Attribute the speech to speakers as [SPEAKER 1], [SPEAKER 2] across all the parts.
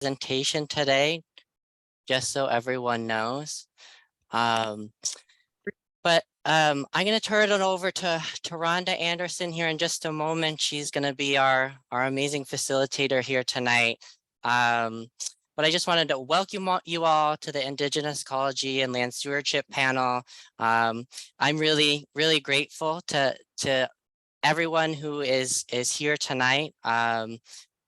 [SPEAKER 1] presentation today, just so everyone knows. I'm going to turn it over to Rhonda Anderson here in just a moment. She's going to be our amazing facilitator here tonight. But I just wanted to welcome you all to the Indigenous Ecology and Land Stewardship panel. I'm really grateful to everyone who is here tonight.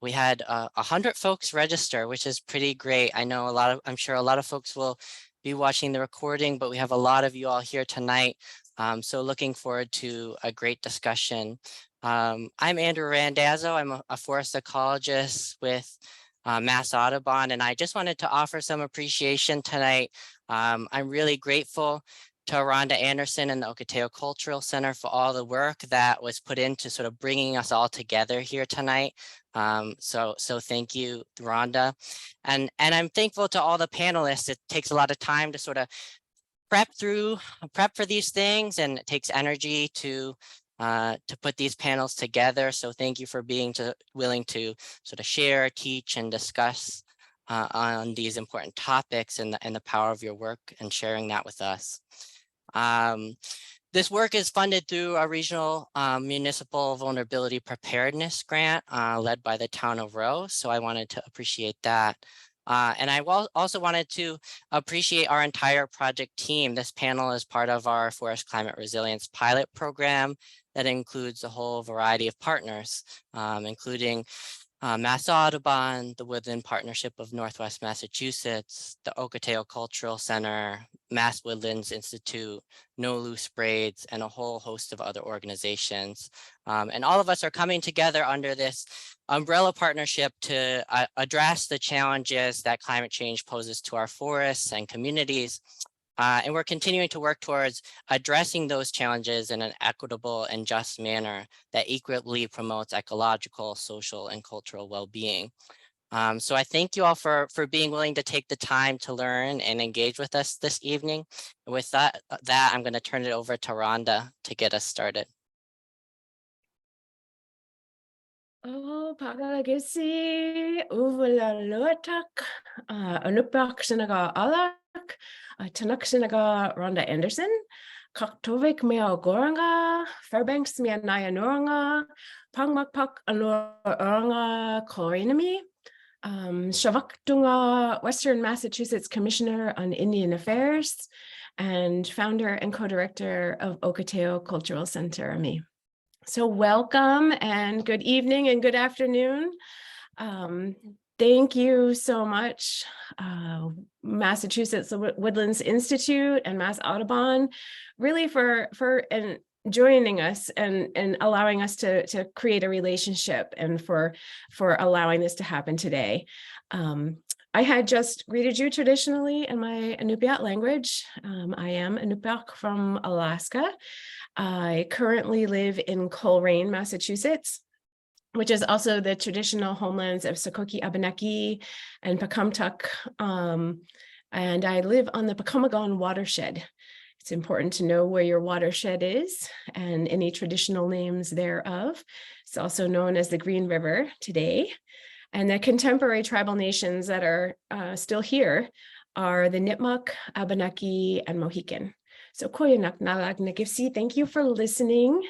[SPEAKER 1] We had 100 folks register, which is pretty great. I'm sure a lot of folks will be watching the recording, but we have a lot of you all here tonight. So looking forward to a great discussion. I'm Andrew Randazzo. I'm a forest ecologist with Mass Audubon, and I just wanted to offer some appreciation tonight. I'm really grateful to Rhonda Anderson and the Ohketeau Cultural Center for all the work that was put into sort of bringing us all together here tonight. So thank you, Rhonda. And I'm thankful to all the panelists. It takes a lot of time to sort of prep for these things, and it takes energy to put these panels together. So thank you for being willing to sort of share, teach, and discuss on these important topics and the power of your work and sharing that with us. This work is funded through a regional municipal vulnerability preparedness grant led by the town of Rowe. So I wanted to appreciate that. And I also wanted to appreciate our entire project team. This panel is part of our Forest Climate Resilience pilot program that includes a whole variety of partners, including Mass Audubon, the Woodland Partnership of Northwest Massachusetts, the Ohketeau Cultural Center, Mass Woodlands Institute, No Loose Braids, and a whole host of other organizations. And all of us are coming together under this umbrella partnership to address the challenges that climate change poses to our forests and communities. And we're continuing to work towards addressing those challenges in an equitable and just manner that equally promotes ecological, social, and cultural well-being. So I thank you all for being willing to take the time to learn and engage with us this evening. And with that, I'm going to turn it over to Rhonda to get us started.
[SPEAKER 2] Oh, pagalagisi, uvula luatak, anupak sinaga alak, tanak sinaga Rhonda Anderson, kaktovik mea goranga, Fairbanks mea naya noranga, pangmakpak aloranga koinami, Shavaktunga, Western Massachusetts Commissioner on Indian Affairs, and founder and co-director of Ohketeau Cultural Center, me. So welcome and good evening and good afternoon. Thank you so much, Massachusetts Woodlands Institute and Mass Audubon, really for joining us and allowing us to create a relationship, and for allowing this to happen today. I had just greeted you traditionally in my Inupiat language. I am Inupiaq from Alaska. I currently live in Coleraine, Massachusetts, which is also the traditional homelands of Sokoke, Abenaki, and Pecumtuck. And I live on the Pecumagong watershed. It's important to know where your watershed is and any traditional names thereof. It's also known as the Green River today. And the contemporary tribal nations that are still here are the Nipmuc, Abenaki, and Mohican. So Koyanak Nalag Nagifsi, thank you for listening.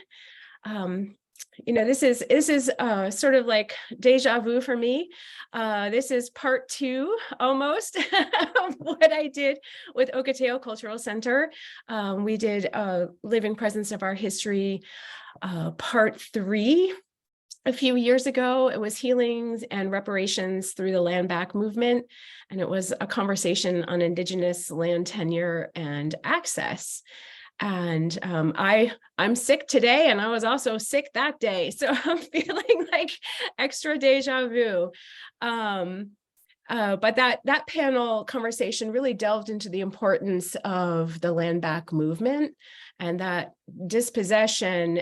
[SPEAKER 2] You know, this is sort of like deja vu for me. This is part 2 almost of what I did with Ohketeau Cultural Center. We did Living Presence of Our History, part 3. A few years ago. It was healings and reparations through the land back movement. And it was a conversation on Indigenous land tenure and access. And I'm sick today, and I was also sick that day. So I'm feeling like extra deja vu. But that panel conversation really delved into the importance of the land back movement, and that dispossession,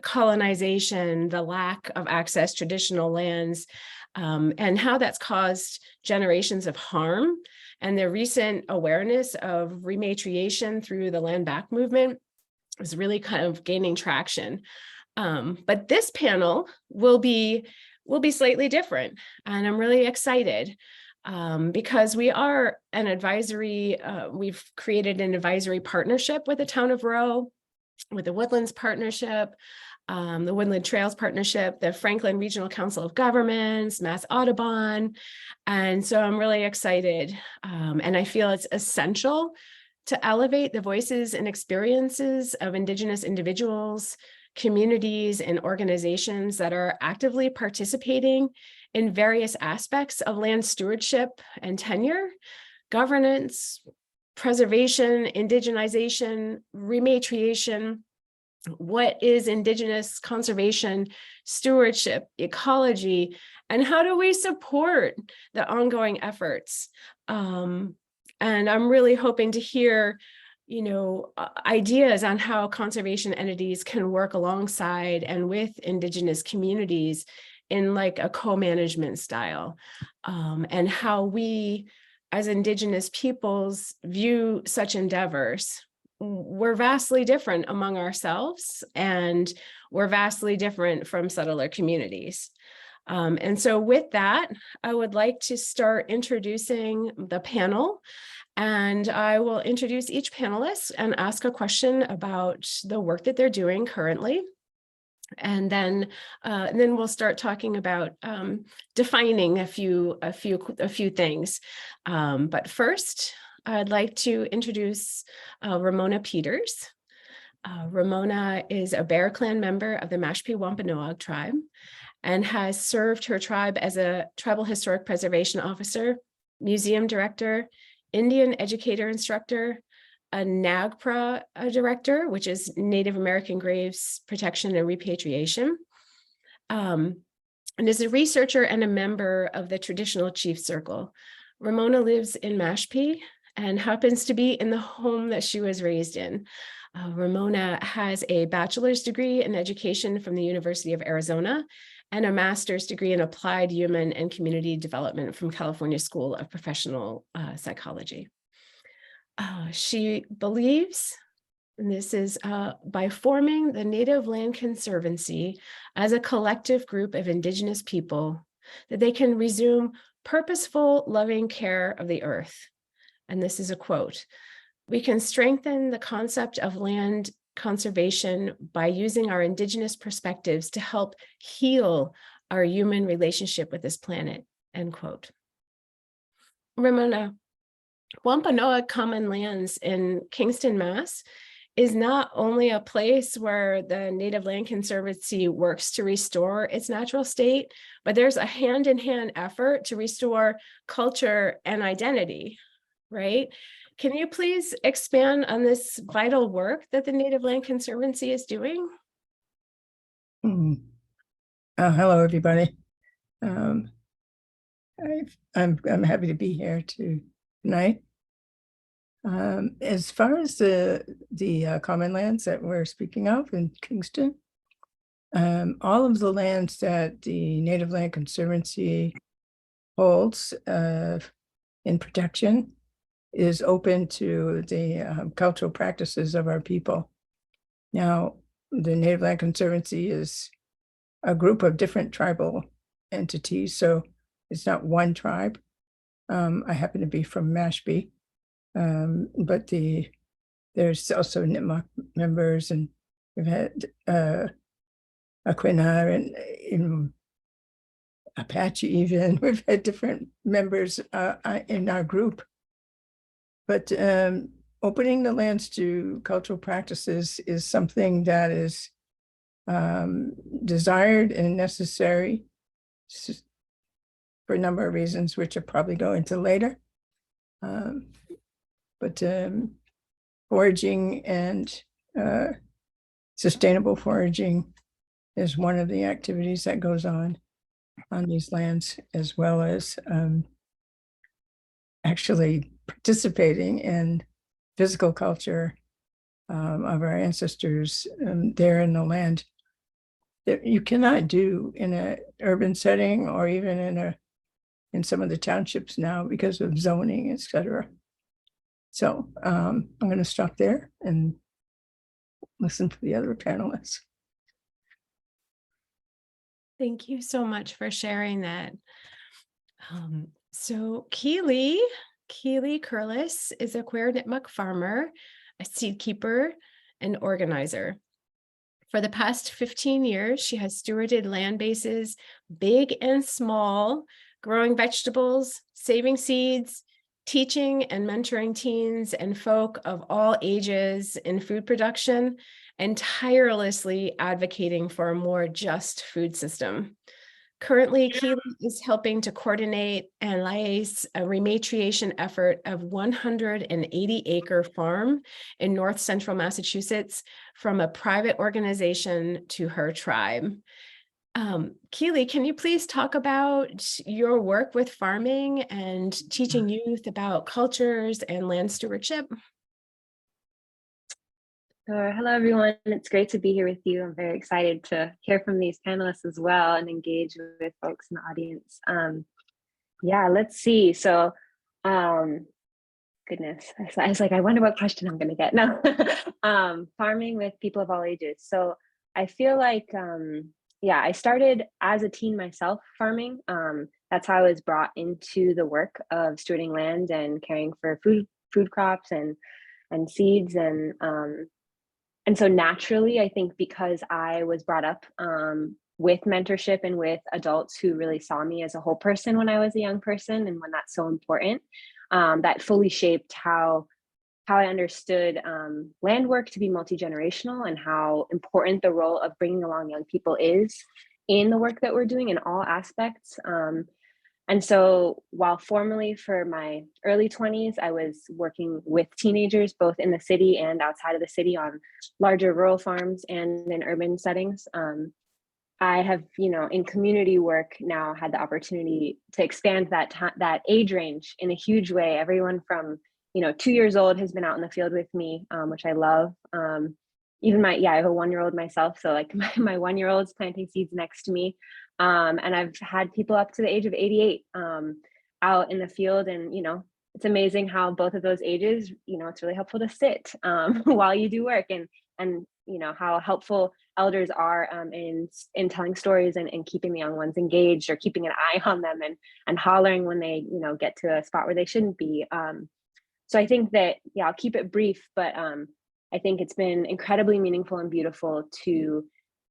[SPEAKER 2] colonization, the lack of access to traditional lands, and how that's caused generations of harm. And the recent awareness of rematriation through the land back movement is really kind of gaining traction. But this panel will be slightly different, and I'm really excited. because we are an advisory, we've created an advisory partnership with the town of Rowe, with the Woodlands Partnership, the Woodland Trails Partnership, the Franklin Regional Council of Governments, Mass Audubon. And so I'm really excited. And I feel it's essential to elevate the voices and experiences of Indigenous individuals, communities, and organizations that are actively participating in various aspects of land stewardship and tenure, governance, preservation, indigenization, rematriation. What is Indigenous conservation, stewardship, ecology, and how do we support the ongoing efforts? And I'm really hoping to hear, ideas on how conservation entities can work alongside and with Indigenous communities in like a co-management style, and how we as Indigenous peoples view such endeavors. We're vastly different among ourselves, and we're vastly different from settler communities. And so with that, I would like to start introducing the panel, and I will introduce each panelist and ask a question about the work that they're doing currently. And then we'll start talking about defining a few things. But first, I'd like to introduce Ramona Peters. Ramona is a Bear Clan member of the Mashpee Wampanoag tribe and has served her tribe as a tribal historic preservation officer, museum director, Indian educator instructor, a NAGPRA director, which is Native American Graves Protection and Repatriation, and is a researcher and a member of the Traditional Chief Circle. Ramona lives in Mashpee and happens to be in the home that she was raised in. Ramona has a bachelor's degree in education from the University of Arizona and a master's degree in applied human and community development from California School of Professional Psychology. She believes, and this is by forming the Native Land Conservancy as a collective group of Indigenous people, that they can resume purposeful, loving care of the earth. And this is a quote: "We can strengthen the concept of land conservation by using our Indigenous perspectives to help heal our human relationship with this planet," end quote. Ramona, Wampanoag Common Lands in Kingston, Mass. is not only a place where the Native Land Conservancy works to restore its natural state, but there's a hand-in-hand effort to restore culture and identity, right? Can you please expand on this vital work that the Native Land Conservancy is doing?
[SPEAKER 3] Hello, everybody. I'm happy to be here tonight. As far as the common lands that we're speaking of in Kingston, all of the lands that the Native Land Conservancy holds in protection is open to the cultural practices of our people. Now, the Native Land Conservancy is a group of different tribal entities, so it's not one tribe. I happen to be from Mashpee. But there's also Nipmuc members, and we've had Aquinnah and Apache even. We've had different members in our group. But opening the lands to cultural practices is something that is desired and necessary for a number of reasons, which I'll probably go into later. But foraging and sustainable foraging is one of the activities that goes on these lands, as well as actually participating in physical culture of our ancestors there in the land that you cannot do in an urban setting or even in some of the townships now because of zoning, etc. So I'm going to stop there and listen to the other panelists.
[SPEAKER 2] Thank you so much for sharing that. So Keely Curlis is a Queer Nipmuc farmer, a seed keeper, and organizer. For the past 15 years, she has stewarded land bases, big and small, growing vegetables, saving seeds, teaching and mentoring teens and folk of all ages in food production, and tirelessly advocating for a more just food system. Currently, Keely is helping to coordinate and liaise a rematriation effort of 180-acre farm in north central Massachusetts from a private organization to her tribe. Keely, can you please talk about your work with farming and teaching youth about cultures and land stewardship?
[SPEAKER 4] Sure. Hello, everyone. It's great to be here with you. I'm very excited to hear from these panelists as well and engage with folks in the audience. Yeah, let's see. So, goodness, I was like, I wonder what question I'm going to get. No, farming with people of all ages. So I feel like, yeah, I started as a teen myself farming. That's how I was brought into the work of stewarding land and caring for food crops and seeds and so naturally, I think because I was brought up with mentorship and with adults who really saw me as a whole person when I was a young person, and when that's so important, that fully shaped how I understood land work to be multi-generational and how important the role of bringing along young people is in the work that we're doing in all aspects. And so while formally for my early 20s, I was working with teenagers, both in the city and outside of the city on larger rural farms and in urban settings. I have, in community work now had the opportunity to expand that age range in a huge way. Everyone from, 2 years old has been out in the field with me, which I love. Even I have a 1-year-old myself. So like my 1-year-old's planting seeds next to me. And I've had people up to the age of 88 out in the field. And, it's amazing how both of those ages, it's really helpful to sit while you do work and how helpful elders are in telling stories and keeping the young ones engaged or keeping an eye on them and hollering when they, get to a spot where they shouldn't be. So I think that, I'll keep it brief, but I think it's been incredibly meaningful and beautiful to,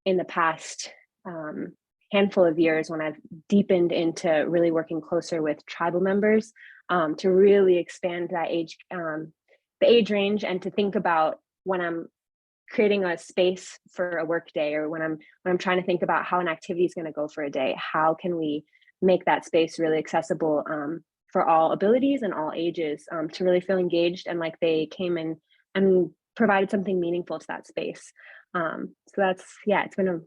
[SPEAKER 4] in the past handful of years when I've deepened into really working closer with tribal members to really expand that the age range, and to think about when I'm creating a space for a work day, or when I'm trying to think about how an activity is going to go for a day, how can we make that space really accessible for all abilities and all ages to really feel engaged and like they came in and provided something meaningful to that space. So that's, it's been a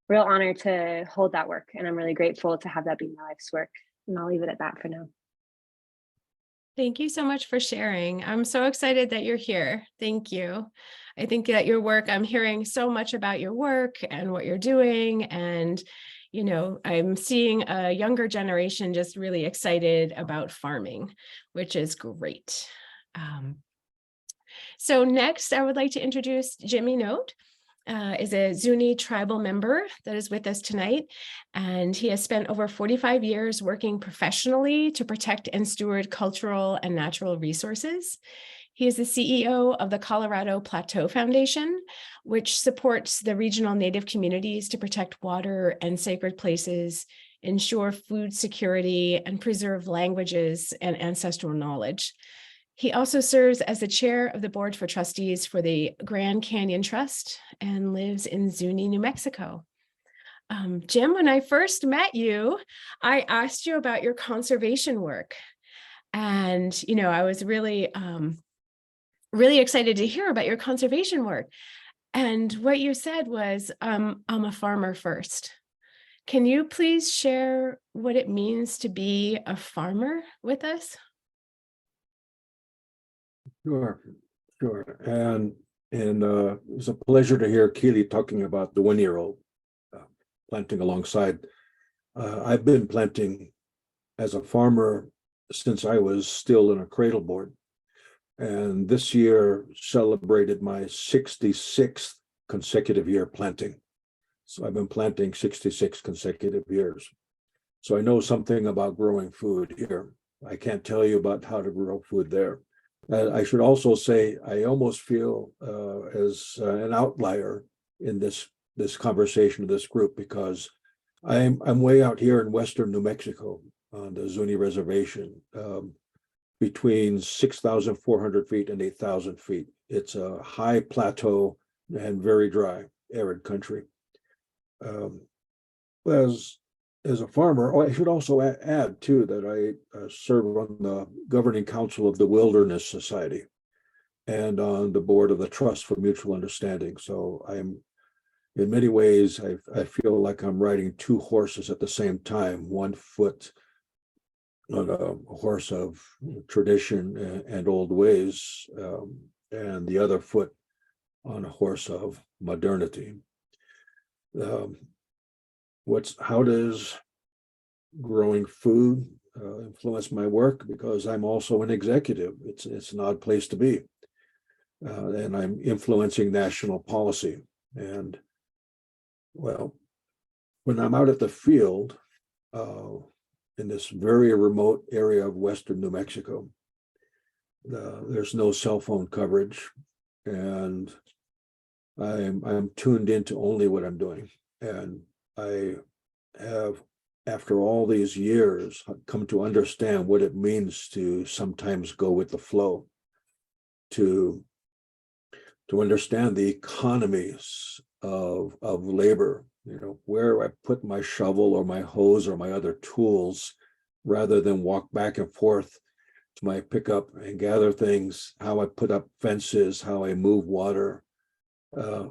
[SPEAKER 4] real honor to hold that work. And I'm really grateful to have that be my life's work. And I'll leave it at that for now.
[SPEAKER 2] Thank you so much for sharing. I'm so excited that you're here. Thank you. I think that your work, I'm hearing so much about your work and what you're doing. And, I'm seeing a younger generation just really excited about farming, which is great. So next, I would like to introduce Jimmy Note. Is a Zuni tribal member that is with us tonight. And he has spent over 45 years working professionally to protect and steward cultural and natural resources. He is the CEO of the Colorado Plateau Foundation, which supports the regional Native communities to protect water and sacred places, ensure food security, and preserve languages and ancestral knowledge. He also serves as the chair of the board for trustees for the Grand Canyon Trust and lives in Zuni, New Mexico. Jim, when I first met you, I asked you about your conservation work. And, I was really, really excited to hear about your conservation work. And what you said was, I'm a farmer first. Can you please share what it means to be a farmer with us?
[SPEAKER 5] Sure. And it was a pleasure to hear Keely talking about the 1-year-old planting alongside. I've been planting as a farmer since I was still in a cradle board. And this year celebrated my 66th consecutive year planting. So I've been planting 66 consecutive years. So I know something about growing food here. I can't tell you about how to grow food there. I should also say I almost feel as an outlier in this conversation, this group, because I'm way out here in western New Mexico on the Zuni Reservation, between 6,400 feet and 8,000 feet. It's a high plateau and very dry, arid country. As a farmer, I should also add too that I serve on the governing council of the Wilderness Society and on the board of the Trust for Mutual Understanding. So I'm, in many ways, I feel like I'm riding two horses at the same time, one foot on a horse of tradition and old ways, and the other foot on a horse of modernity. How does growing food influence my work? Because I'm also an executive. It's an odd place to be, and I'm influencing national policy. And well, when I'm out at the field in this very remote area of western New Mexico, there's no cell phone coverage, and I'm tuned into only what I'm doing. And I have, after all these years, come to understand what it means to sometimes go with the flow, to understand the economies of labor, where I put my shovel or my hose or my other tools, rather than walk back and forth to my pickup and gather things, how I put up fences, how I move water.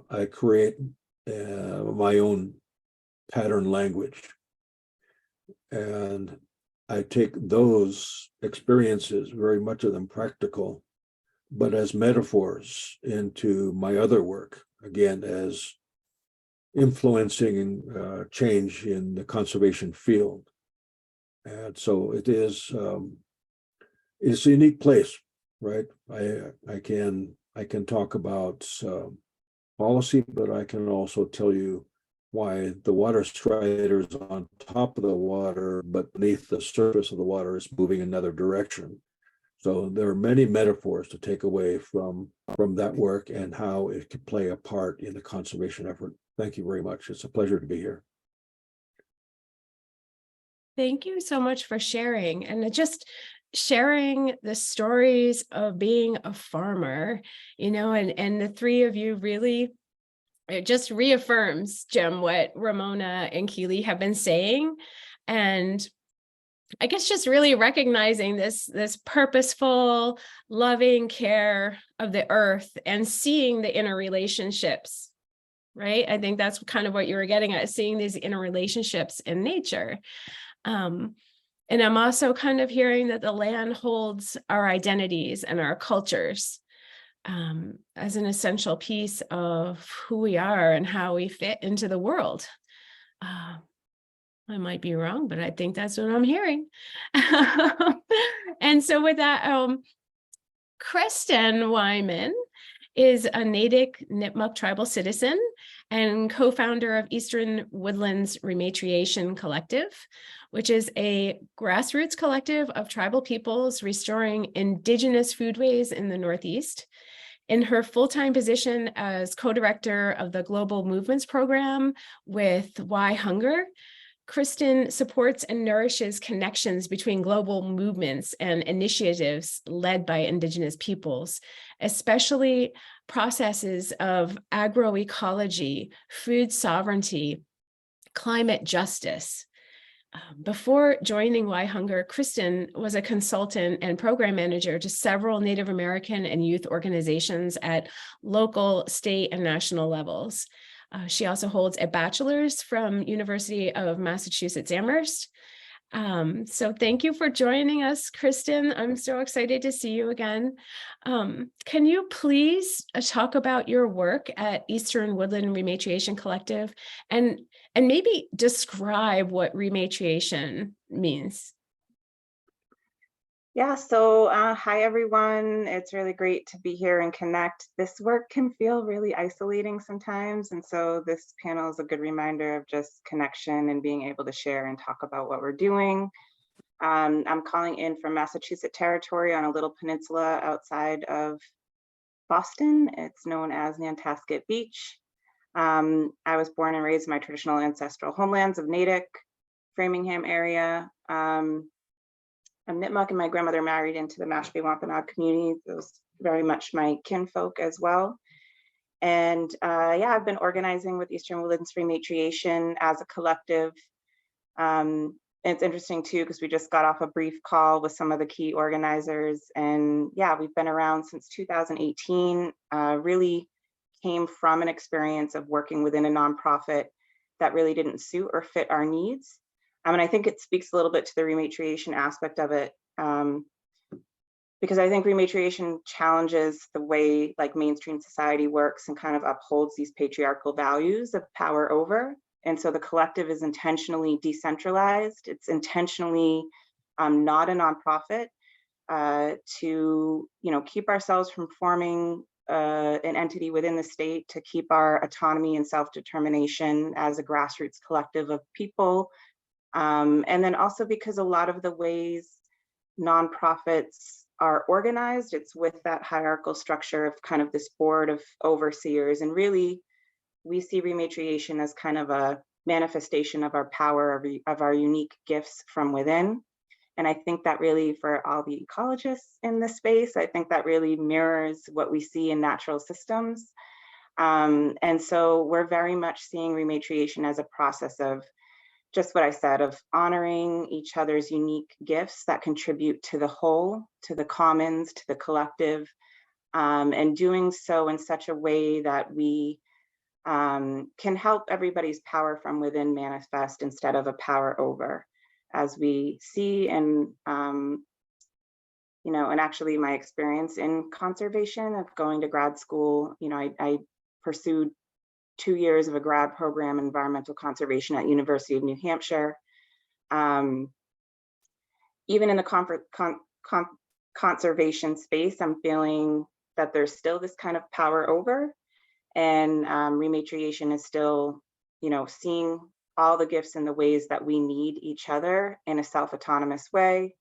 [SPEAKER 5] I create my own pattern language. And I take those experiences, very much of them practical, but as metaphors into my other work, again, as influencing change in the conservation field. And so it's a unique place, right? I can talk about policy, but I can also tell you why the water strider is on top of the water, but beneath the surface of the water is moving another direction. So there are many metaphors to take away from that work and how it can play a part in the conservation effort. Thank you very much. It's a pleasure to be here.
[SPEAKER 2] Thank you so much for sharing, and just sharing the stories of being a farmer, and the three of you really, it just reaffirms, Jim, what Ramona and Keely have been saying. And I guess just really recognizing this purposeful, loving care of the earth and seeing the interrelationships, right? I think that's kind of what you were getting at, seeing these interrelationships in nature. And I'm also kind of hearing that the land holds our identities and our cultures as an essential piece of who we are and how we fit into the world. I might be wrong, but I think that's what I'm hearing. And so with that, Kristen Wyman is a Natick-Nipmuc tribal citizen and co-founder of Eastern Woodlands Rematriation Collective, which is a grassroots collective of tribal peoples restoring indigenous foodways in the Northeast. In her full-time position as co-director of the Global Movements Program with Why Hunger, Kristen supports and nourishes connections between global movements and initiatives led by Indigenous peoples, especially processes of agroecology, food sovereignty, climate justice. Before joining Why Hunger, Kristen was a consultant and program manager to several Native American and youth organizations at local, state, and national levels. She also holds a bachelor's from University of Massachusetts Amherst. So thank you for joining us, Kristen. I'm so excited to see you again. Can you please talk about your work at Eastern Woodland Rematriation Collective and maybe describe what rematriation means?
[SPEAKER 6] Yeah, so hi everyone. It's really great to be here and connect. This work can feel really isolating sometimes, and so this panel is a good reminder of just connection and being able to share and talk about what we're doing. I'm calling in from Massachusetts territory on a little peninsula outside of Boston. It's known as Nantasket Beach. I was born and raised in my traditional ancestral homelands of Natick, Framingham area. I'm Nipmuc, and my grandmother married into the Mashpee Wampanoag community. Those very much my kinfolk as well. And yeah, I've been organizing with Eastern Woodlands Rematriation as a collective. And it's interesting too, because we just got off a brief call with some of the key organizers. And yeah, we've been around since 2018, really came from an experience of working within a nonprofit that really didn't suit or fit our needs. And I think it speaks a little bit to the rematriation aspect of it, because I think rematriation challenges the way like mainstream society works and kind of upholds these patriarchal values of power over. And so the collective is intentionally decentralized. It's intentionally not a nonprofit to, you know, keep ourselves from forming an entity within the state, to keep our autonomy and self-determination as a grassroots collective of people. And then also because a lot of the ways nonprofits are organized, it's with that hierarchical structure of kind of this board of overseers. And really, we see rematriation as kind of a manifestation of our power, of our unique gifts from within. And I think that really, for all the ecologists in this space, I think that really mirrors what we see in natural systems. And so we're very much seeing rematriation as a process of just what I said, of honoring each other's unique gifts that contribute to the whole, to the commons, to the collective, and doing so in such a way that we can help everybody's power from within manifest instead of a power over, as we see. And you know, and actually my experience in conservation of going to grad school, you know, I pursued 2 years of a grad program in environmental conservation at University of New Hampshire. Even in the conservation space, I'm feeling that there's still this kind of power over, and rematriation is still, you know, seeing all the gifts and the ways that we need each other in a self-autonomous way.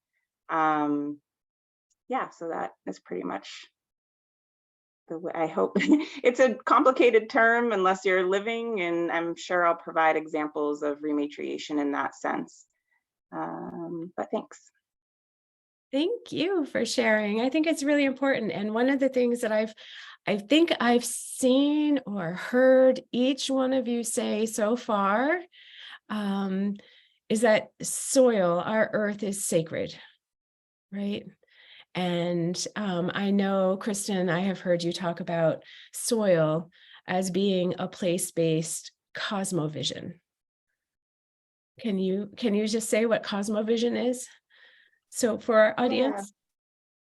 [SPEAKER 6] Yeah, so that is pretty much the way. I hope it's a complicated term unless you're living, and I'm sure I'll provide examples of rematriation in that sense. But thanks.
[SPEAKER 2] Thank you for sharing. I think it's really important. And one of the things that I think I've seen or heard each one of you say so far is that soil, our earth, is sacred, right? And I know, Kristen, I have heard you talk about soil as being a place-based cosmovision. Can you just say what cosmovision is? So for our audience.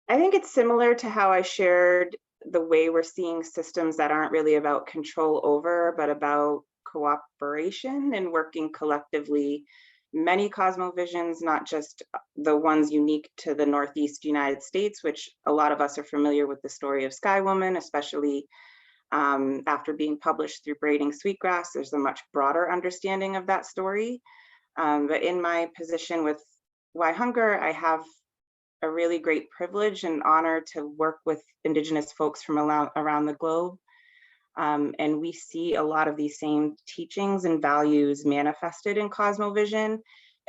[SPEAKER 6] Yeah. I think it's similar to how I shared the way we're seeing systems that aren't really about control over, but about cooperation and working collectively. Many cosmovisions, not just the ones unique to the Northeast United States, which a lot of us are familiar with the story of Sky Woman, especially after being published through Braiding Sweetgrass. There's a much broader understanding of that story. But in my position with Why Hunger, I have a really great privilege and honor to work with Indigenous folks from around the globe. And we see a lot of these same teachings and values manifested in cosmovision.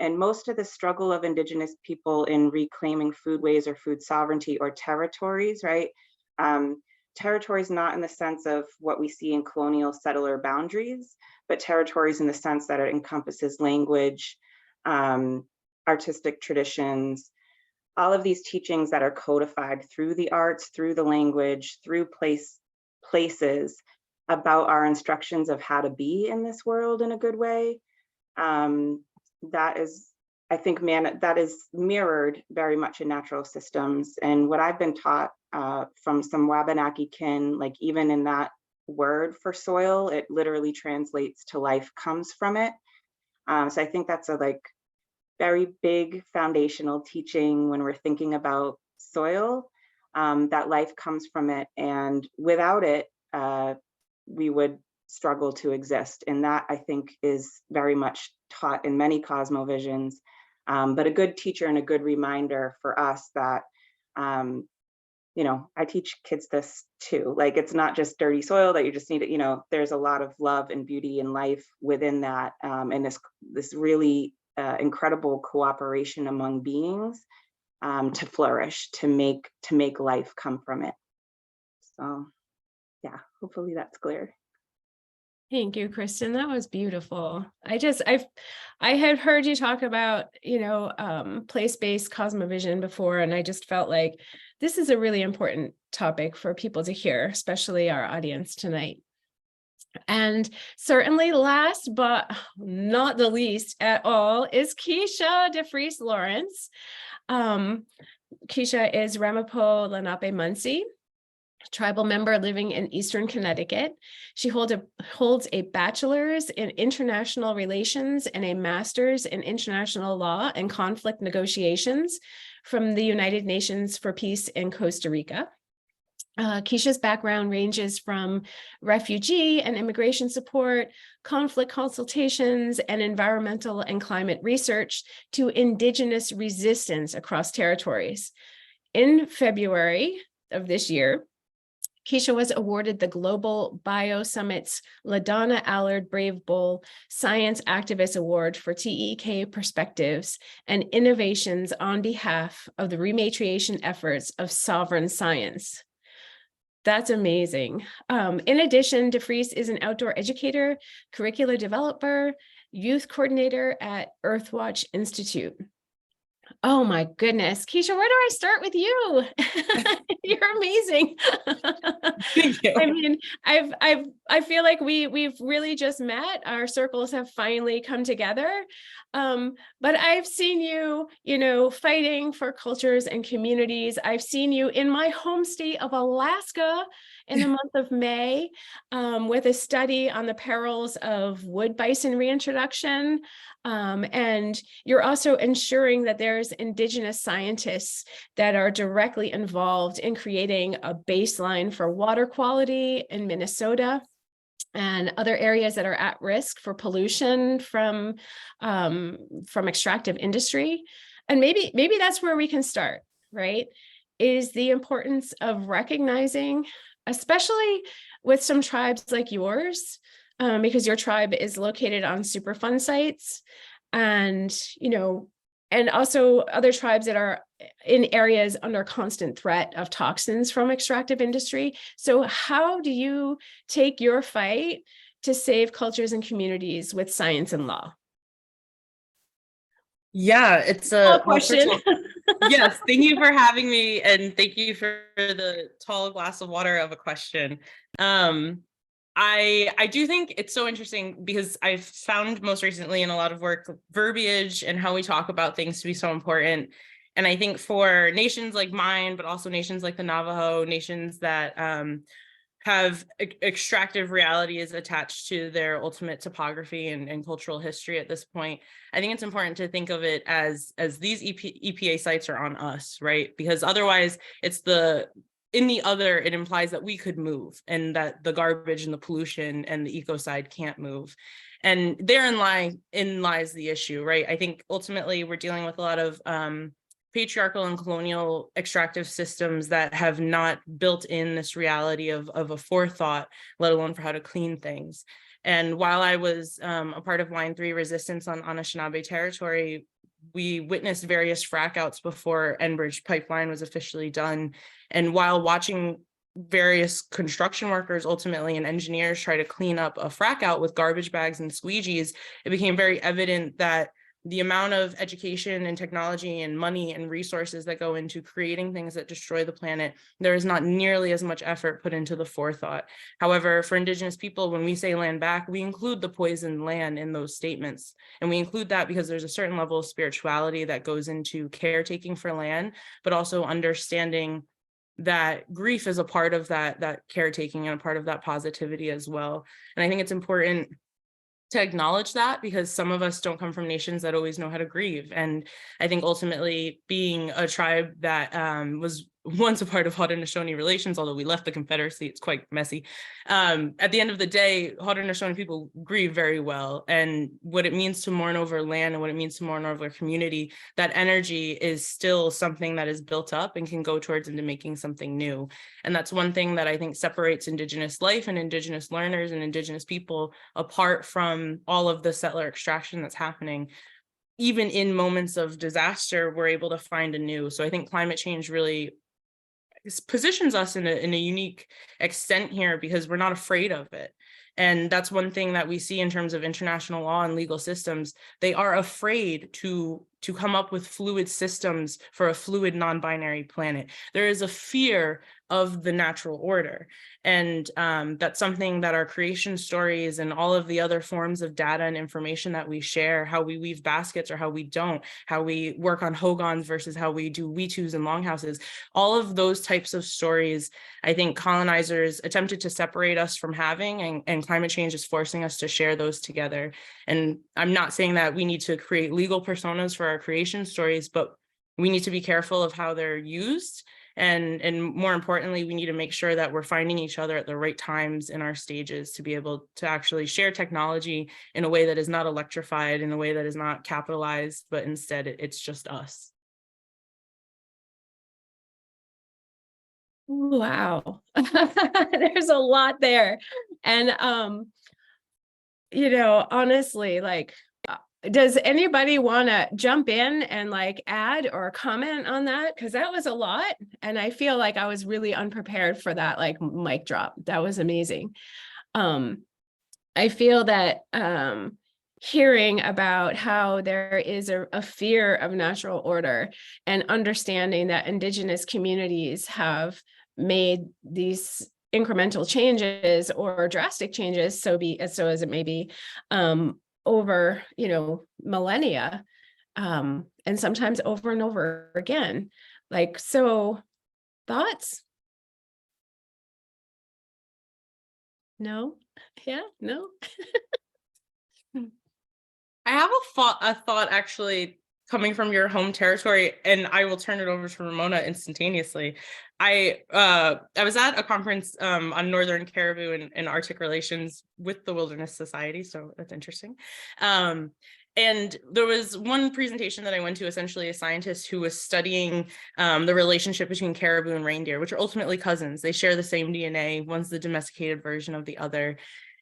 [SPEAKER 6] And most of the struggle of Indigenous people in reclaiming foodways or food sovereignty or territories, right? Territories not in the sense of what we see in colonial settler boundaries, but territories in the sense that it encompasses language, artistic traditions, all of these teachings that are codified through the arts, through the language, through places, about our instructions of how to be in this world in a good way. That is, I think, that is mirrored very much in natural systems. And what I've been taught from some Wabanaki kin, like even in that word for soil, it literally translates to life comes from it. So I think that's a very big foundational teaching when we're thinking about soil, that life comes from it. And without it, we would struggle to exist. And that, I think, is very much taught in many cosmovisions. but a good teacher and a good reminder for us that, you know, I teach kids this too. Like, it's not just dirty soil that you just need to, you know, there's a lot of love and beauty and life within that, and this really incredible cooperation among beings to flourish, to make life come from it. So yeah, hopefully that's clear.
[SPEAKER 2] Thank you, Kristen. That was beautiful. I had heard you talk about, place-based cosmovision before, and I just felt like this is a really important topic for people to hear, especially our audience tonight. And certainly last but not the least at all is Keisha DeFries Lawrence. Keisha is Ramapo Lenape Munsee, tribal member living in Eastern Connecticut. She holds a bachelor's in international relations and a master's in international law and conflict negotiations from the United Nations for Peace in Costa Rica. Keisha's background ranges from refugee and immigration support, conflict consultations, and environmental and climate research to Indigenous resistance across territories. In February of this year, Keisha was awarded the Global Bio Summit's LaDonna Allard Brave Bull Science Activist Award for TEK perspectives and innovations on behalf of the rematriation efforts of sovereign science. That's amazing. In addition, DeFries is an outdoor educator, curricula developer, youth coordinator at Earthwatch Institute. Oh my goodness, Keisha, where do I start with you? You're amazing.
[SPEAKER 7] Thank you.
[SPEAKER 2] I mean, I feel like we've really just met. Our circles have finally come together. But I've seen you, fighting for cultures and communities. I've seen you in my home state of Alaska in the month of May with a study on the perils of wood bison reintroduction. And you're also ensuring that there's Indigenous scientists that are directly involved in creating a baseline for water quality in Minnesota and other areas that are at risk for pollution from extractive industry. And maybe that's where we can start, right? Is the importance of recognizing, especially with some tribes like yours, because your tribe is located on Superfund sites, and and also other tribes that are in areas under constant threat of toxins from extractive industry. So how do you take your fight to save cultures and communities with science and law?
[SPEAKER 7] Yeah, it's a
[SPEAKER 2] question.
[SPEAKER 7] Yes, thank you for having me, and thank you for the tall glass of water of a question. I do think it's so interesting because I've found most recently in a lot of work, verbiage and how we talk about things to be so important. And I think for nations like mine, but also nations like the Navajo, nations that have extractive realities attached to their ultimate topography and cultural history at this point, I think it's important to think of it as these EPA sites are on us, right? Because otherwise it implies that we could move and that the garbage and the pollution and the ecocide can't move. And therein lies the issue, right? I think ultimately we're dealing with a lot of patriarchal and colonial extractive systems that have not built in this reality of a forethought, let alone for how to clean things. And while I was a part of Line 3 resistance on Anishinaabe territory, we witnessed various frack outs before Enbridge pipeline was officially done. And while watching various construction workers ultimately and engineers try to clean up a frack out with garbage bags and squeegees, it became very evident that the amount of education and technology and money and resources that go into creating things that destroy the planet, there is not nearly as much effort put into the forethought. However, for Indigenous people, when we say land back, we include the poisoned land in those statements. And we include that because there's a certain level of spirituality that goes into caretaking for land, but also understanding that grief is a part of that caretaking and a part of that positivity as well. And I think it's important to acknowledge that because some of us don't come from nations that always know how to grieve. And I think ultimately being a tribe that was once a part of Haudenosaunee relations, although we left the Confederacy, it's quite messy. At the end of the day, Haudenosaunee people grieve very well. And what it means to mourn over land and what it means to mourn over community, that energy is still something that is built up and can go towards into making something new. And that's one thing that I think separates Indigenous life and Indigenous learners and Indigenous people apart from all of the settler extraction that's happening. Even in moments of disaster, we're able to find anew. So I think climate change really positions us in a unique extent here because we're not afraid of it. And that's one thing that we see in terms of international law and legal systems. They are afraid to come up with fluid systems for a fluid non-binary planet. There is a fear of the natural order. And that's something that our creation stories and all of the other forms of data and information that we share, how we weave baskets or how we don't, how we work on hogans versus how we do weetus and longhouses, all of those types of stories, I think colonizers attempted to separate us from having, and climate change is forcing us to share those together. And I'm not saying that we need to create legal personas for our creation stories, but we need to be careful of how they're used. And more importantly, we need to make sure that we're finding each other at the right times in our stages to be able to actually share technology in a way that is not electrified, in a way that is not capitalized, but instead it's just us.
[SPEAKER 2] Wow. There's a lot there. And, honestly, like, does anybody want to jump in and like add or comment on that? Because that was a lot. And I feel like I was really unprepared for that, like mic drop. That was amazing. I feel that hearing about how there is a fear of natural order and understanding that Indigenous communities have made these incremental changes or drastic changes, so as it may be, over millennia, and sometimes over and over again. Like, so thoughts? No? Yeah, no.
[SPEAKER 7] I have a thought actually coming from your home territory, and I will turn it over to Ramona instantaneously. I was at a conference on Northern Caribou and Arctic relations with the Wilderness Society, so that's interesting. And there was one presentation that I went to, essentially a scientist who was studying the relationship between caribou and reindeer, which are ultimately cousins. They share the same DNA. One's the domesticated version of the other.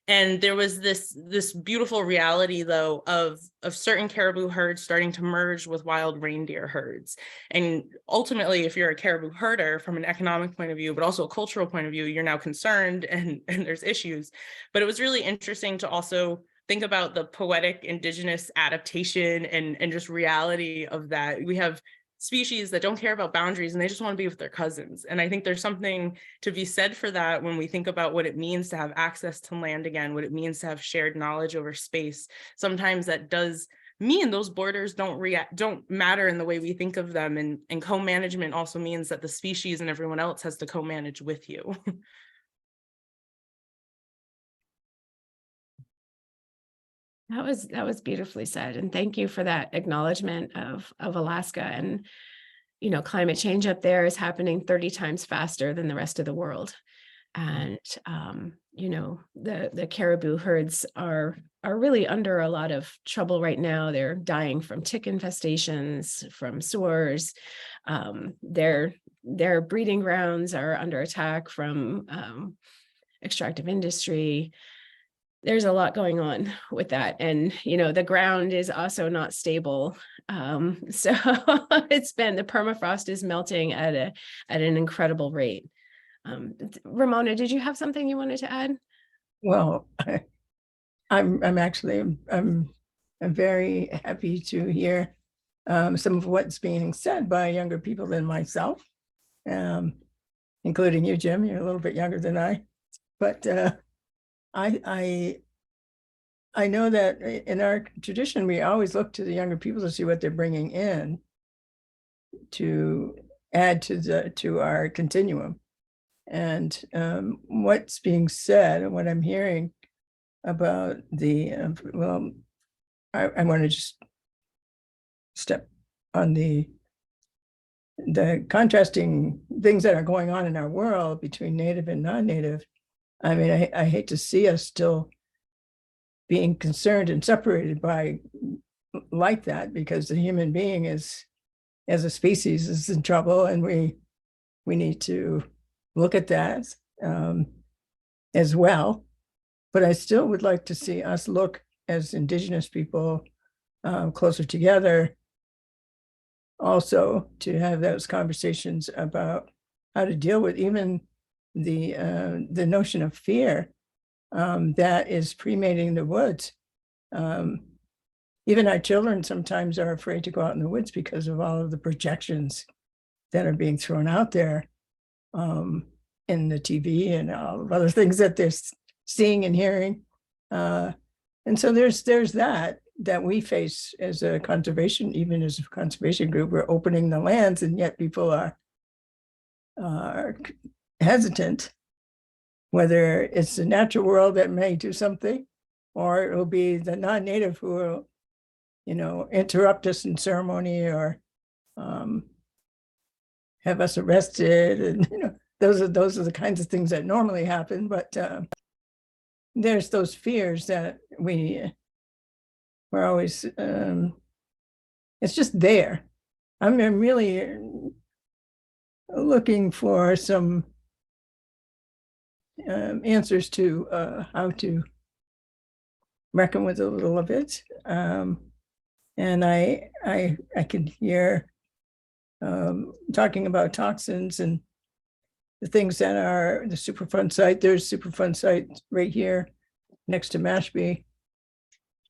[SPEAKER 7] And there was this beautiful reality, though, of certain caribou herds starting to merge with wild reindeer herds. And ultimately, if you're a caribou herder from an economic point of view, but also a cultural point of view, you're now concerned and there's issues. But it was really interesting to also think about the poetic Indigenous adaptation and just reality of that. We have species that don't care about boundaries and they just want to be with their cousins. And I think there's something to be said for that when we think about what it means to have access to land again, what it means to have shared knowledge over space. Sometimes that does mean those borders don't matter in the way we think of them. And co-management also means that the species and everyone else has to co-manage with you.
[SPEAKER 2] That was beautifully said. And thank you for that acknowledgement of Alaska. And, climate change up there is happening 30 times faster than the rest of the world. And, the caribou herds are really under a lot of trouble right now. They're dying from tick infestations, from sores. Their breeding grounds are under attack from extractive industry. There's a lot going on with that. And, the ground is also not stable. So the permafrost is melting at an incredible rate. Ramona, did you have something you wanted to add?
[SPEAKER 3] Well, I'm very happy to hear some of what's being said by younger people than myself, including you, Jim. You're a little bit younger than I, but I know that in our tradition, we always look to the younger people to see what they're bringing in to add to our continuum. And what's being said and what I'm hearing about I want to just step on the contrasting things that are going on in our world between native and non-native, I mean, I hate to see us still being concerned and separated by like that, because the human being is, as a species, is in trouble, and we need to look at that as well. But I still would like to see us look as Indigenous people closer together, also to have those conversations about how to deal with even the notion of fear that is cremating the woods. Even our children sometimes are afraid to go out in the woods because of all of the projections that are being thrown out there in the TV and all of other things that they're seeing and hearing. And so there's that we face as a conservation, even as a conservation group. We're opening the lands, and yet people are hesitant, whether it's the natural world that may do something, or it will be the non-native who will, interrupt us in ceremony, or have us arrested. And those are the kinds of things that normally happen. But there's those fears that we're always, it's just there. I'm really looking for some answers to how to reckon with a little of it. And I can hear talking about toxins and the things that are the Superfund site. There's Superfund site right here next to Mashpee.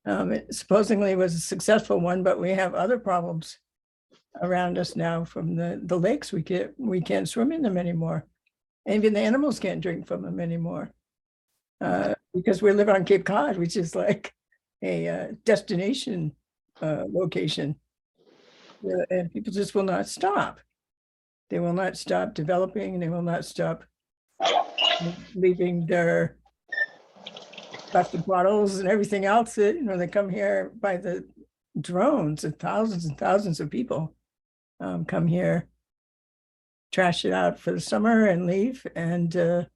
[SPEAKER 3] It supposedly was a successful one, but we have other problems around us now from the lakes. We can't swim in them anymore. And even the animals can't drink from them anymore because we live on Cape Cod, which is like a destination location. And people just will not stop. They will not stop developing, and they will not stop leaving their plastic bottles and everything else that, they come here by the drones, and thousands of people come here, trash it out for the summer and leave. And, there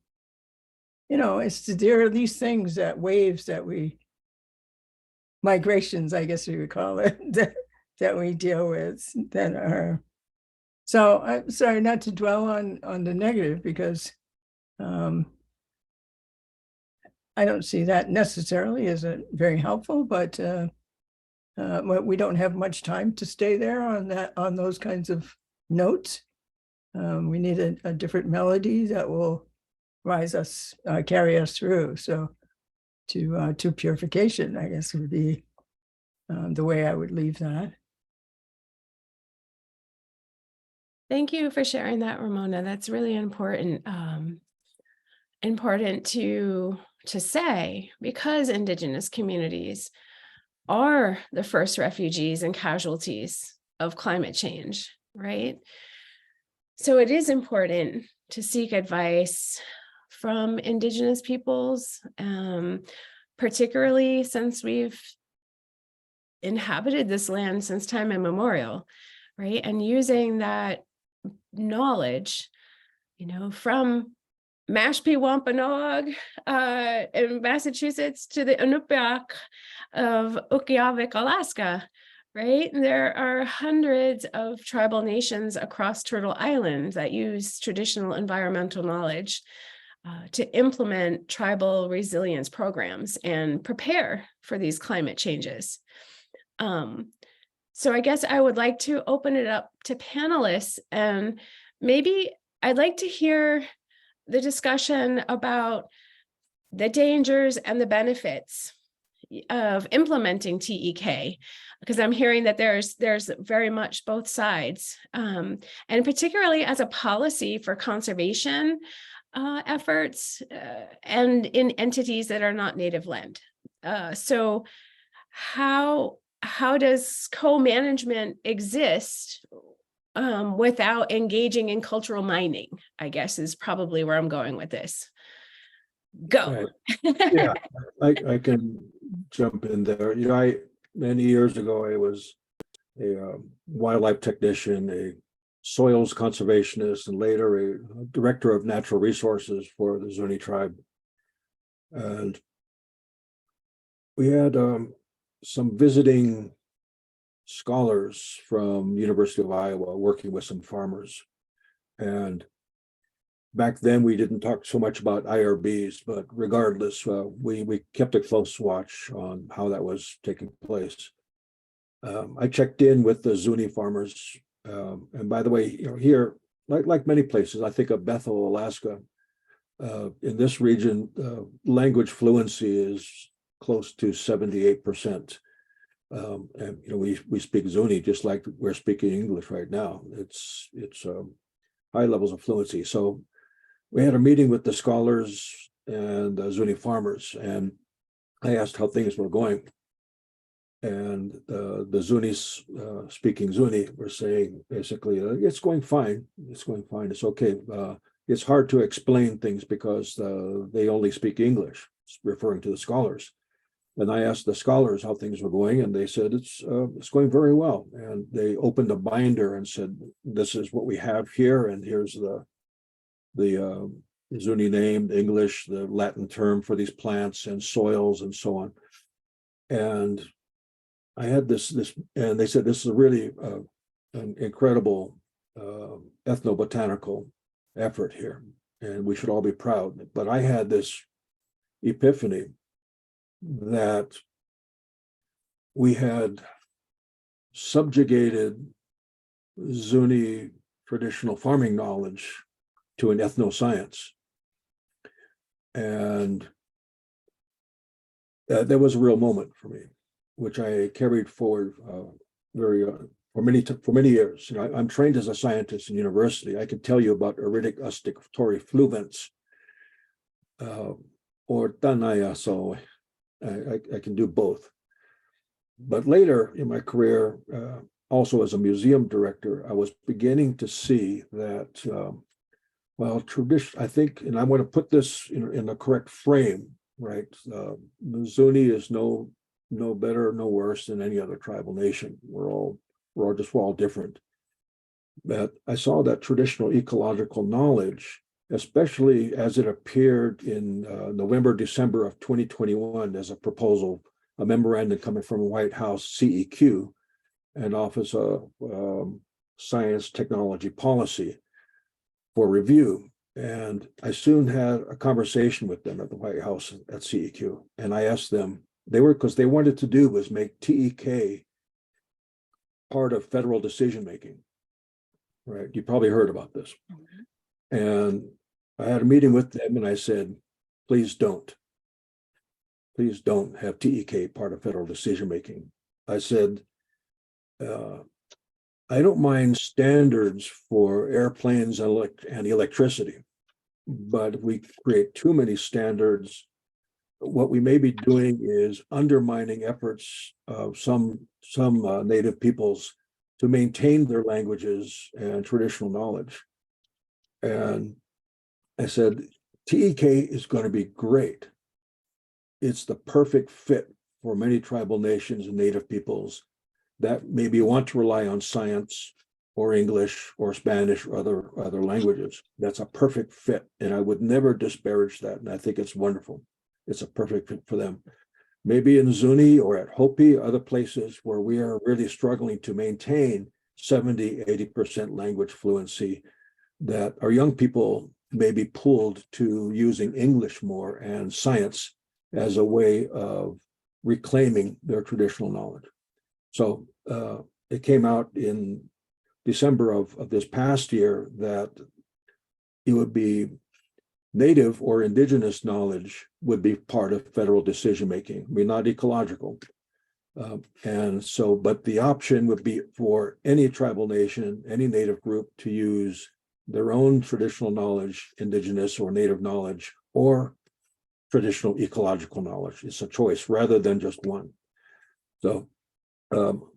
[SPEAKER 3] are these things, that waves that migrations, I guess we would call it, that we deal with, that are, so I'm sorry not to dwell on the negative, because I don't see that necessarily as very helpful, but we don't have much time to stay there on those kinds of notes. We need a different melody that will carry us through. So to purification, I guess, would be the way I would leave that.
[SPEAKER 2] Thank you for sharing that, Ramona. That's really important. Important to say, because Indigenous communities are the first refugees and casualties of climate change, right? So it is important to seek advice from Indigenous peoples, particularly since we've inhabited this land since time immemorial, right? And using that knowledge, from Mashpee Wampanoag in Massachusetts to the Inupiaq of Utqiagvik, Alaska, right? There are hundreds of tribal nations across Turtle Island that use traditional environmental knowledge to implement tribal resilience programs and prepare for these climate changes. So I guess I would like to open it up to panelists, and maybe I'd like to hear the discussion about the dangers and the benefits of implementing TEK, because I'm hearing that there's very much both sides, and particularly as a policy for conservation efforts and in entities that are not native land. So how does co-management exist without engaging in cultural mining, I guess, is probably where I'm going with this. Go.
[SPEAKER 5] Right. Yeah, I can jump in there. Many years ago, I was a wildlife technician, a soils conservationist and later a director of natural resources for the Zuni tribe. And we had some visiting scholars from University of Iowa working with some farmers. And back then we didn't talk so much about IRBs, but regardless, we kept a close watch on how that was taking place. I checked in with the Zuni farmers. And by the way, here, like many places, I think of Bethel, Alaska. In this region, language fluency is close to 78%. And we speak Zuni just like we're speaking English right now. It's high levels of fluency. So we had a meeting with the scholars and the Zuni farmers, and I asked how things were going. And the Zunis speaking Zuni were saying basically, it's going fine. It's going fine. It's okay. It's hard to explain things because they only speak English, referring to the scholars. And I asked the scholars how things were going, and they said it's going very well. And they opened a binder and said, "This is what we have here, and here's the Zuni name, the English, the Latin term for these plants and soils and so on." And I had this, and they said this is a really an incredible ethnobotanical effort here, and we should all be proud. But I had this epiphany that we had subjugated Zuni traditional farming knowledge to an ethnoscience. And that was a real moment for me, which I carried forward for many years. I'm trained as a scientist in university. I can tell you about iridic usticatory fluents or tanaya, so I can do both. But later in my career, also as a museum director, I was beginning to see that, well, tradition, I think, and I want to put this in the correct frame, right? The Zuni is no better, no worse than any other tribal nation. We're all different. But I saw that traditional ecological knowledge, especially as it appeared in November, December of 2021 as a proposal, a memorandum coming from White House CEQ and Office of Science Technology Policy for review. And I soon had a conversation with them at the White House at CEQ. And I asked them, because they wanted to do was make TEK part of federal decision-making, right? You probably heard about this. Mm-hmm. And I had a meeting with them and I said, please don't have TEK part of federal decision-making. I said, I don't mind standards for airplanes and electricity, but if we create too many standards, what we may be doing is undermining efforts of some native peoples to maintain their languages and traditional knowledge. And I said, TEK is going to be great. It's the perfect fit for many tribal nations and native peoples that maybe want to rely on science or English or Spanish or other languages. That's a perfect fit. And I would never disparage that. And I think it's wonderful. It's a perfect fit for them. Maybe in Zuni or at Hopi, other places where we are really struggling to maintain 70, 80% language fluency, that our young people may be pulled to using English more and science as a way of reclaiming their traditional knowledge. So it came out in December of this past year that it would be native or indigenous knowledge would be part of federal decision-making. I mean, not ecological. And so, but the option would be for any tribal nation, any native group to use their own traditional knowledge, indigenous or native knowledge, or traditional ecological knowledge. It's a choice rather than just one. So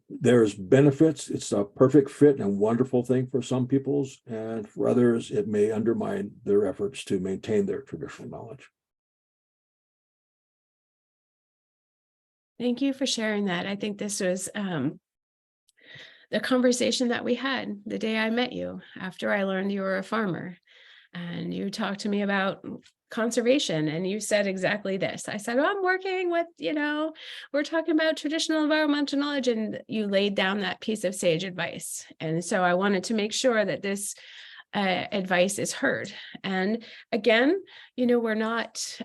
[SPEAKER 5] there's benefits. It's a perfect fit and wonderful thing for some peoples, and for others, it may undermine their efforts to maintain their traditional knowledge.
[SPEAKER 2] Thank you for sharing that. I think this the conversation that we had the day I met you, after I learned you were a farmer, and you talked to me about conservation, and you said exactly this. I said, oh, I'm working with, we're talking about traditional environmental knowledge, and you laid down that piece of sage advice. And so I wanted to make sure that this advice is heard. And again, we're not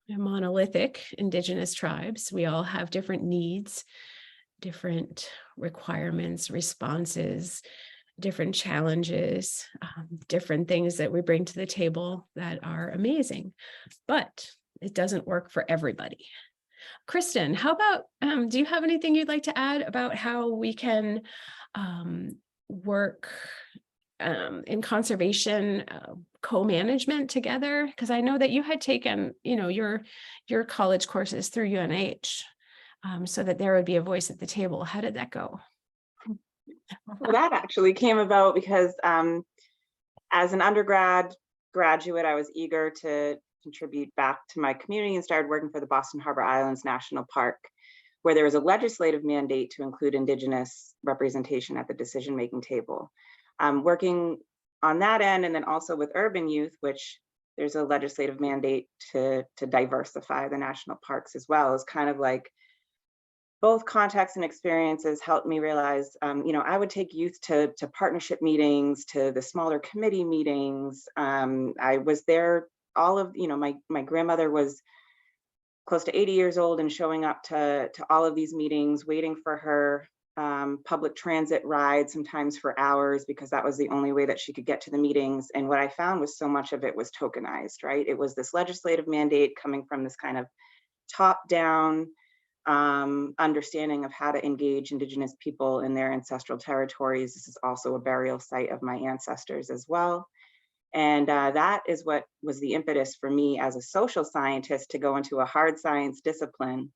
[SPEAKER 2] monolithic Indigenous tribes. We all have different needs, different requirements, responses, different challenges, different things that we bring to the table that are amazing, but it doesn't work for everybody. Kristen, how about, do you have anything you'd like to add about how we can work in conservation co-management together? Because I know that you had taken, your college courses through UNH so that there would be a voice at the table. How did that go?
[SPEAKER 6] Well, that actually came about because as an graduate, I was eager to contribute back to my community and started working for the Boston Harbor Islands National Park, where there was a legislative mandate to include Indigenous representation at the decision-making table. Working on that end, and then also with urban youth, which there's a legislative mandate to diversify the national parks as well, is kind of like both contexts and experiences helped me realize, I would take youth to partnership meetings, to the smaller committee meetings. I was there, my grandmother was close to 80 years old and showing up to all of these meetings, waiting for her public transit ride, sometimes for hours, because that was the only way that she could get to the meetings. And what I found was so much of it was tokenized, right? It was this legislative mandate coming from this kind of top-down understanding of how to engage Indigenous people in their ancestral territories. This is also a burial site of my ancestors as well. And that is what was the impetus for me as a social scientist to go into a hard science discipline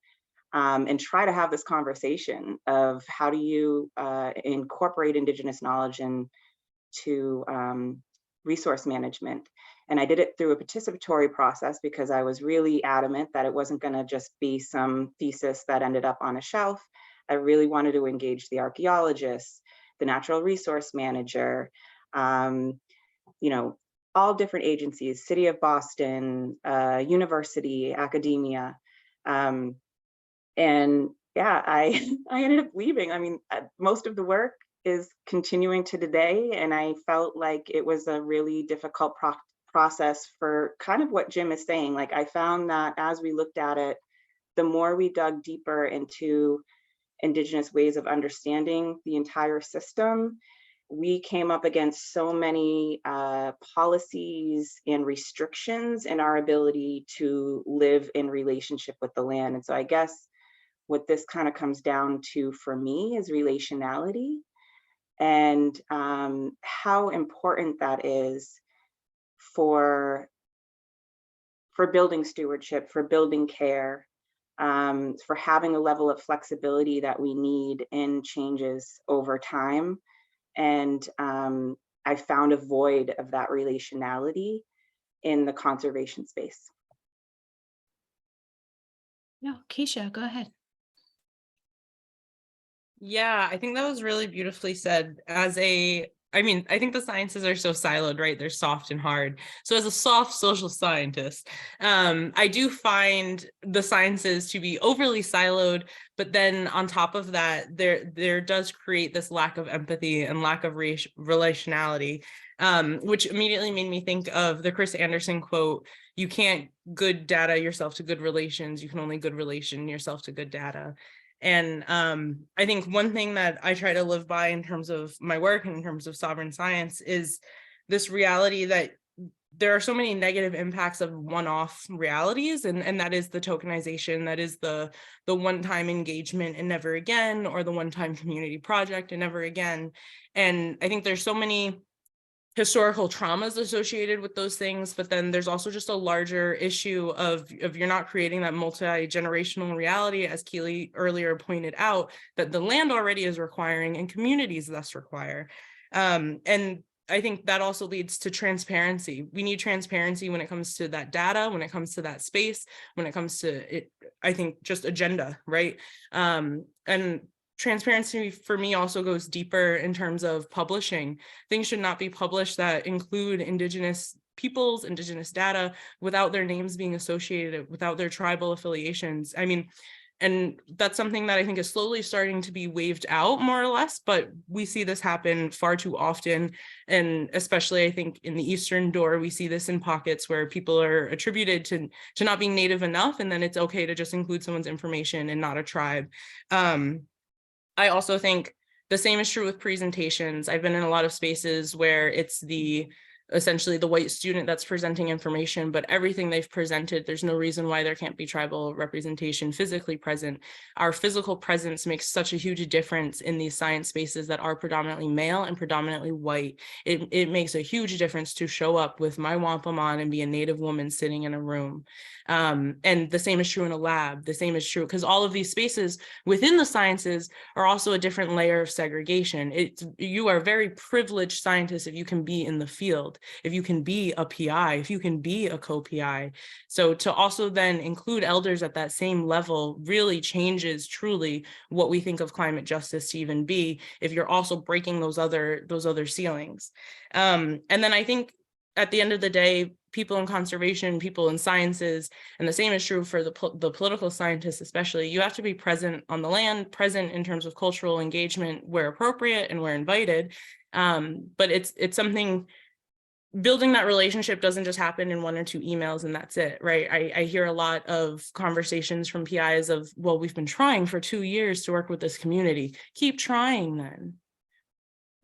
[SPEAKER 6] and try to have this conversation of how do you incorporate Indigenous knowledge into resource management. And I did it through a participatory process because I was really adamant that it wasn't going to just be some thesis that ended up on a shelf. I really wanted to engage the archaeologists, the natural resource manager, all different agencies, City of Boston, university, academia. And yeah, I ended up leaving. I mean, most of the work is continuing to today. And I felt like it was a really difficult process for kind of what Jim is saying. Like, I found that as we looked at it, the more we dug deeper into Indigenous ways of understanding the entire system, we came up against so many policies and restrictions in our ability to live in relationship with the land. And so I guess what this kind of comes down to for me is relationality, and how important that is for building stewardship, for building care, for having a level of flexibility that we need in changes over time. And I found a void of that relationality in the conservation space.
[SPEAKER 2] No, Keisha, go ahead.
[SPEAKER 7] Yeah, I think that was really beautifully said. I think the sciences are so siloed, right? They're soft and hard. So as a soft social scientist, I do find the sciences to be overly siloed, but then on top of that, there does create this lack of empathy and lack of relationality, which immediately made me think of the Chris Anderson quote, "You can't good data yourself to good relations, you can only good relation yourself to good data." And I think one thing that I try to live by in terms of my work and in terms of sovereign science is this reality that there are so many negative impacts of one-off realities, and that is the tokenization, that is the one-time engagement and never again, or the one-time community project and never again. And I think there's so many historical traumas associated with those things, but then there's also just a larger issue of you're not creating that multi-generational reality, as Keely earlier pointed out, that the land already is requiring and communities thus require. And I think that also leads to transparency. We need transparency when it comes to that data, when it comes to that space, when it comes to it, I think just agenda, right? And transparency for me also goes deeper in terms of publishing. Things should not be published that include Indigenous peoples, Indigenous data, without their names being associated, without their tribal affiliations. I mean, and that's something that I think is slowly starting to be waved out more or less, but we see this happen far too often. And especially I think in the Eastern Door, we see this in pockets where people are attributed to not being Native enough, and then it's okay to just include someone's information and not a tribe. I also think the same is true with presentations. I've been in a lot of spaces where it's essentially the white student that's presenting information, but everything they've presented, there's no reason why there can't be tribal representation physically present. Our physical presence makes such a huge difference in these science spaces that are predominantly male and predominantly white. It makes a huge difference to show up with my wampum on and be a Native woman sitting in a room. And the same is true in a lab. The same is true because all of these spaces within the sciences are also a different layer of segregation. You are very privileged scientists if you can be in the field, if you can be a PI, if you can be a co-PI. So to also then include elders at that same level really changes truly what we think of climate justice to even be, if you're also breaking those other ceilings. And then I think at the end of the day, people in conservation, people in sciences, and the same is true for the political scientists especially, you have to be present on the land, present in terms of cultural engagement where appropriate and where invited. But it's something, building that relationship doesn't just happen in 1 or 2 emails and that's it, right? I hear a lot of conversations from PIs of, well, we've been trying for 2 years to work with this community. Keep trying then.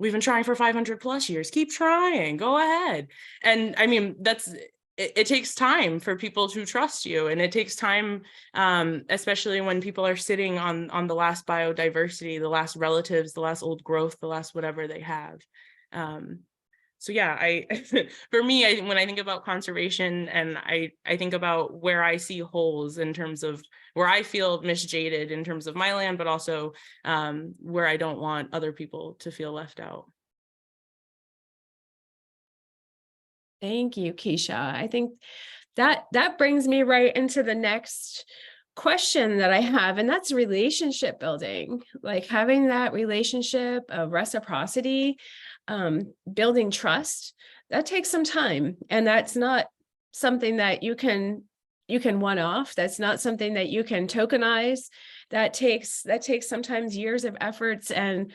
[SPEAKER 7] We've been trying for 500 plus years. Keep trying, go ahead. And I mean, it takes time for people to trust you. And it takes time, especially when people are sitting on the last biodiversity, the last relatives, the last old growth, the last whatever they have. So yeah, for me, when I think about conservation and I think about where I see holes in terms of where I feel misjaded in terms of my land, but also where I don't want other people to feel left out.
[SPEAKER 2] Thank you, Keisha. I think that brings me right into the next question that I have, and that's relationship building, like having that relationship of reciprocity, building trust. That takes some time, and that's not something that you can one off. That's not something that you can tokenize. That takes sometimes years of efforts and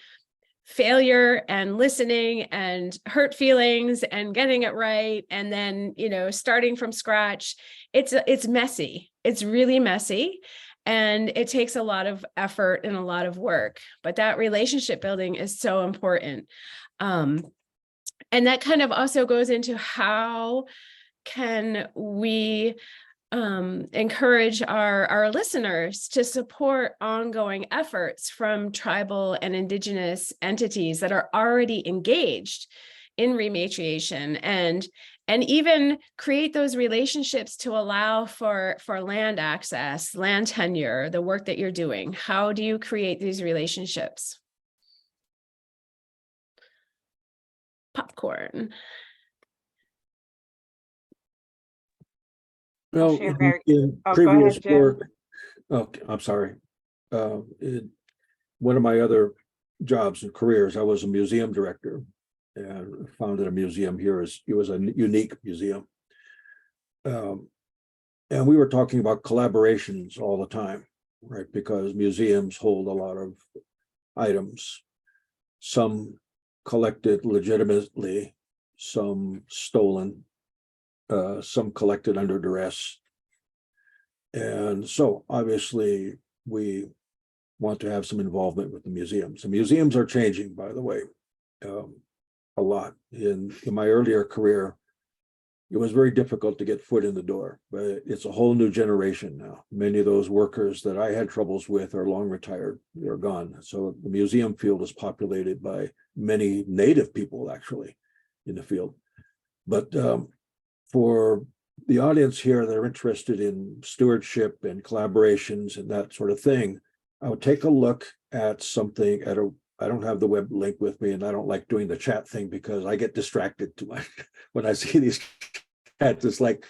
[SPEAKER 2] failure and listening and hurt feelings and getting it right, and then starting from scratch. It's messy. It's really messy, and it takes a lot of effort and a lot of work, but that relationship building is so important. And that kind of also goes into how can we encourage our listeners to support ongoing efforts from tribal and Indigenous entities that are already engaged in rematriation, and even create those relationships to allow for land access, land tenure, the work that you're doing. How do you create these relationships? Popcorn.
[SPEAKER 6] I'll
[SPEAKER 5] Well,
[SPEAKER 6] share very-
[SPEAKER 5] in
[SPEAKER 6] Oh, go
[SPEAKER 5] previous
[SPEAKER 6] ahead, Jim.
[SPEAKER 5] work, okay, I'm sorry. In one of my other jobs and careers, I was a museum director and founded a museum here. It was a unique museum. And we were talking about collaborations all the time, right? Because museums hold a lot of items, some collected legitimately, some stolen, some collected under duress. And so obviously we want to have some involvement with the museums. The museums are changing, by the way, a lot. In my earlier career, it was very difficult to get foot in the door, but it's a whole new generation now. Many of those workers that I had troubles with are long retired, they're gone. So the museum field is populated by many Native people actually in the field. But for the audience here that are interested in stewardship and collaborations and that sort of thing, I would take a look at something I don't have the web link with me, and I don't like doing the chat thing because I get distracted too much when I see these chats. It's like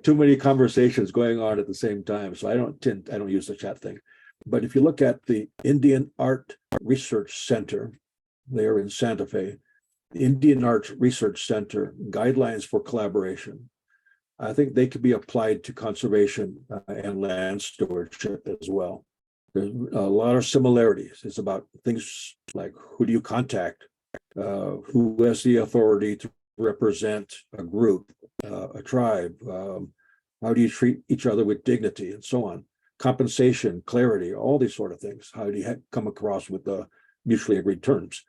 [SPEAKER 5] too many conversations going on at the same time. So I don't use the chat thing. But if you look at the Indian Art Research Center, there in Santa Fe, the Indian Art Research Center guidelines for collaboration, I think they could be applied to conservation and land stewardship as well. There's a lot of similarities. It's about things like who do you contact, who has the authority to represent a group, a tribe, how do you treat each other with dignity, and so on. Compensation, clarity, all these sort of things. How do you come across with the mutually agreed terms?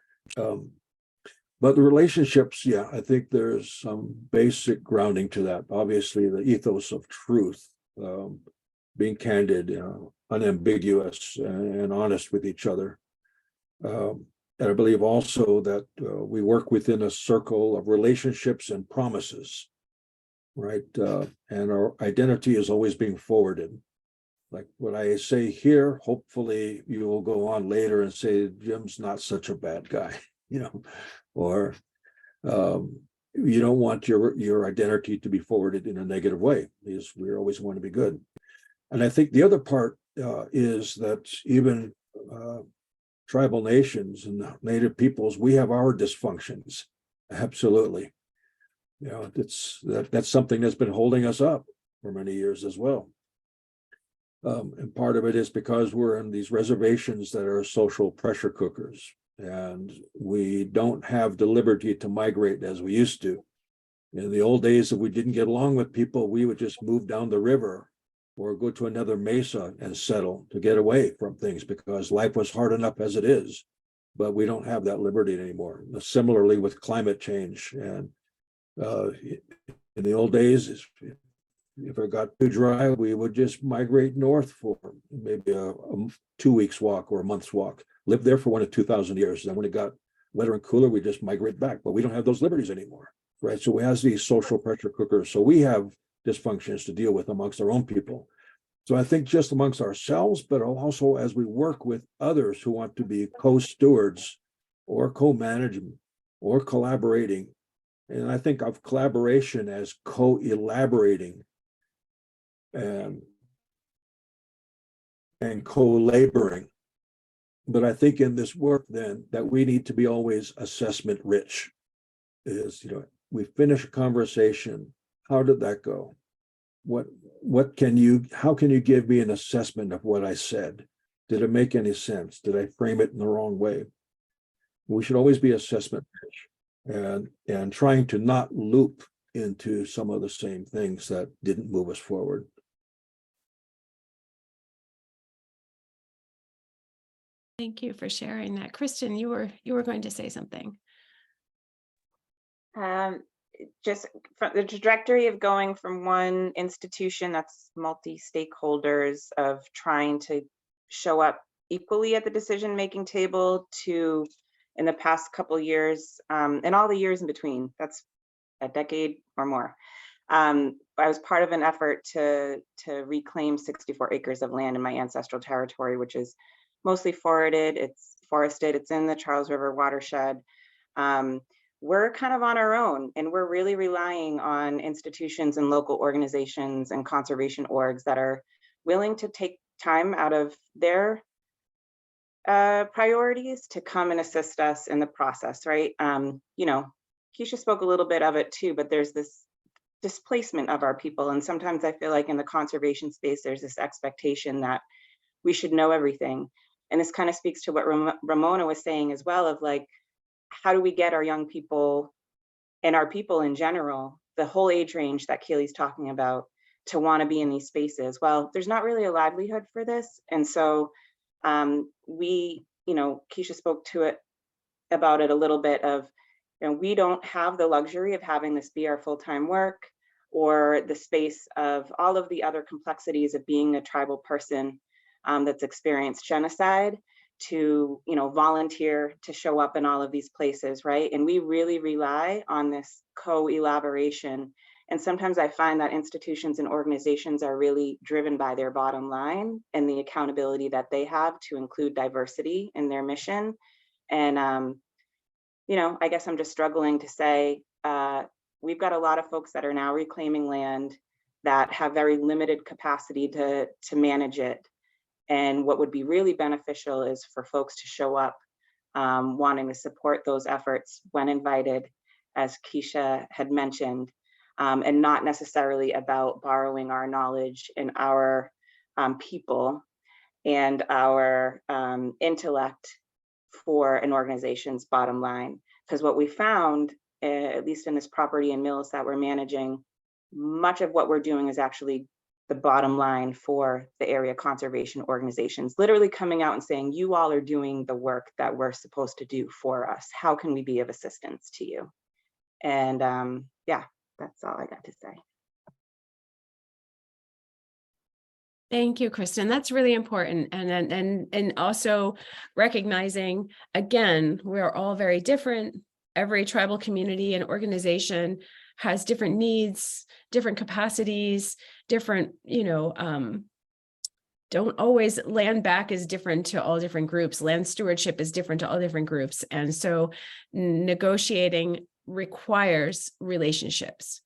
[SPEAKER 5] But the relationships, yeah, I think there's some basic grounding to that. Obviously, the ethos of truth, being candid, unambiguous, and honest with each other. And I believe also that we work within a circle of relationships and promises, right? And our identity is always being forwarded. Like what I say here, hopefully you will go on later and say, Jim's not such a bad guy, or you don't want your identity to be forwarded in a negative way, because we always want to be good. And I think the other part is that even tribal nations and native peoples, we have our dysfunctions. Absolutely. That's something that's been holding us up for many years as well. And part of it is because we're in these reservations that are social pressure cookers, and we don't have the liberty to migrate as we used to. In the old days, if we didn't get along with people, we would just move down the river or go to another mesa and settle to get away from things, because life was hard enough as it is. But we don't have that liberty anymore. Similarly with climate change. And in the old days, if it got too dry, we would just migrate north for maybe a 2 weeks walk or a month's walk, live there for 1 to 2,000 years. Then when it got wetter and cooler, we just migrate back, but we don't have those liberties anymore, right? So we have these social pressure cookers. So we have dysfunctions to deal with amongst our own people. So I think just amongst ourselves, but also as we work with others who want to be co-stewards or co-managing or collaborating. And I think of collaboration as co-elaborating and co-laboring. But I think in this work then that we need to be always assessment rich. Is, we finish a conversation, how did that go? How can you give me an assessment of what I said? Did it make any sense? Did I frame it in the wrong way? We should always be assessment rich and trying to not loop into some of the same things that didn't move us forward.
[SPEAKER 2] Thank you for sharing that. Kristen, you were going to say something.
[SPEAKER 6] Just from the trajectory of going from one institution that's multi-stakeholders of trying to show up equally at the decision-making table to, in the past couple years, and all the years in between, that's a decade or more. I was part of an effort to reclaim 64 acres of land in my ancestral territory, which is mostly forested. It's in the Charles River watershed. We're kind of on our own, and we're really relying on institutions and local organizations and conservation orgs that are willing to take time out of their priorities to come and assist us in the process, right? Keisha spoke a little bit of it too, but there's this displacement of our people. And sometimes I feel like in the conservation space, there's this expectation that we should know everything. And this kind of speaks to what Ramona was saying as well, of like, how do we get our young people and our people in general, the whole age range that Keely's talking about, to want to be in these spaces? Well, there's not really a livelihood for this. And so Keisha spoke to it about it a little bit of, we don't have the luxury of having this be our full-time work, or the space of all of the other complexities of being a tribal person that's experienced genocide, to volunteer to show up in all of these places, right? And we really rely on this co-elaboration. And sometimes I find that institutions and organizations are really driven by their bottom line and the accountability that they have to include diversity in their mission. And I guess I'm just struggling to say, we've got a lot of folks that are now reclaiming land that have very limited capacity to manage it. And what would be really beneficial is for folks to show up wanting to support those efforts when invited, as Keisha had mentioned, and not necessarily about borrowing our knowledge and our people and our intellect for an organization's bottom line. Because what we found, at least in this property and mills that we're managing, much of what we're doing is actually the bottom line for the area conservation organizations, literally coming out and saying, you all are doing the work that we're supposed to do for us. How can we be of assistance to you? And yeah, that's all I got to say.
[SPEAKER 2] Thank you, Kristen. That's really important. And also recognizing, again, we're all very different. Every tribal community and organization has different needs, different capacities, different, don't always, land back is different to all different groups. Land stewardship is different to all different groups. And so negotiating requires relationships.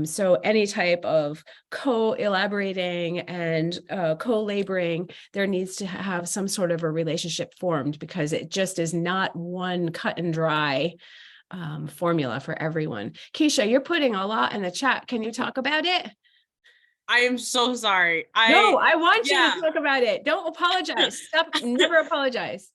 [SPEAKER 2] So any type of co-elaborating and co-laboring, there needs to have some sort of a relationship formed, because it just is not one cut and dry formula for everyone. Keisha, you're putting a lot in the chat. Can you talk about it?
[SPEAKER 7] I am so sorry.
[SPEAKER 2] No, I want you to talk about it. Don't apologize. Stop. Never apologize.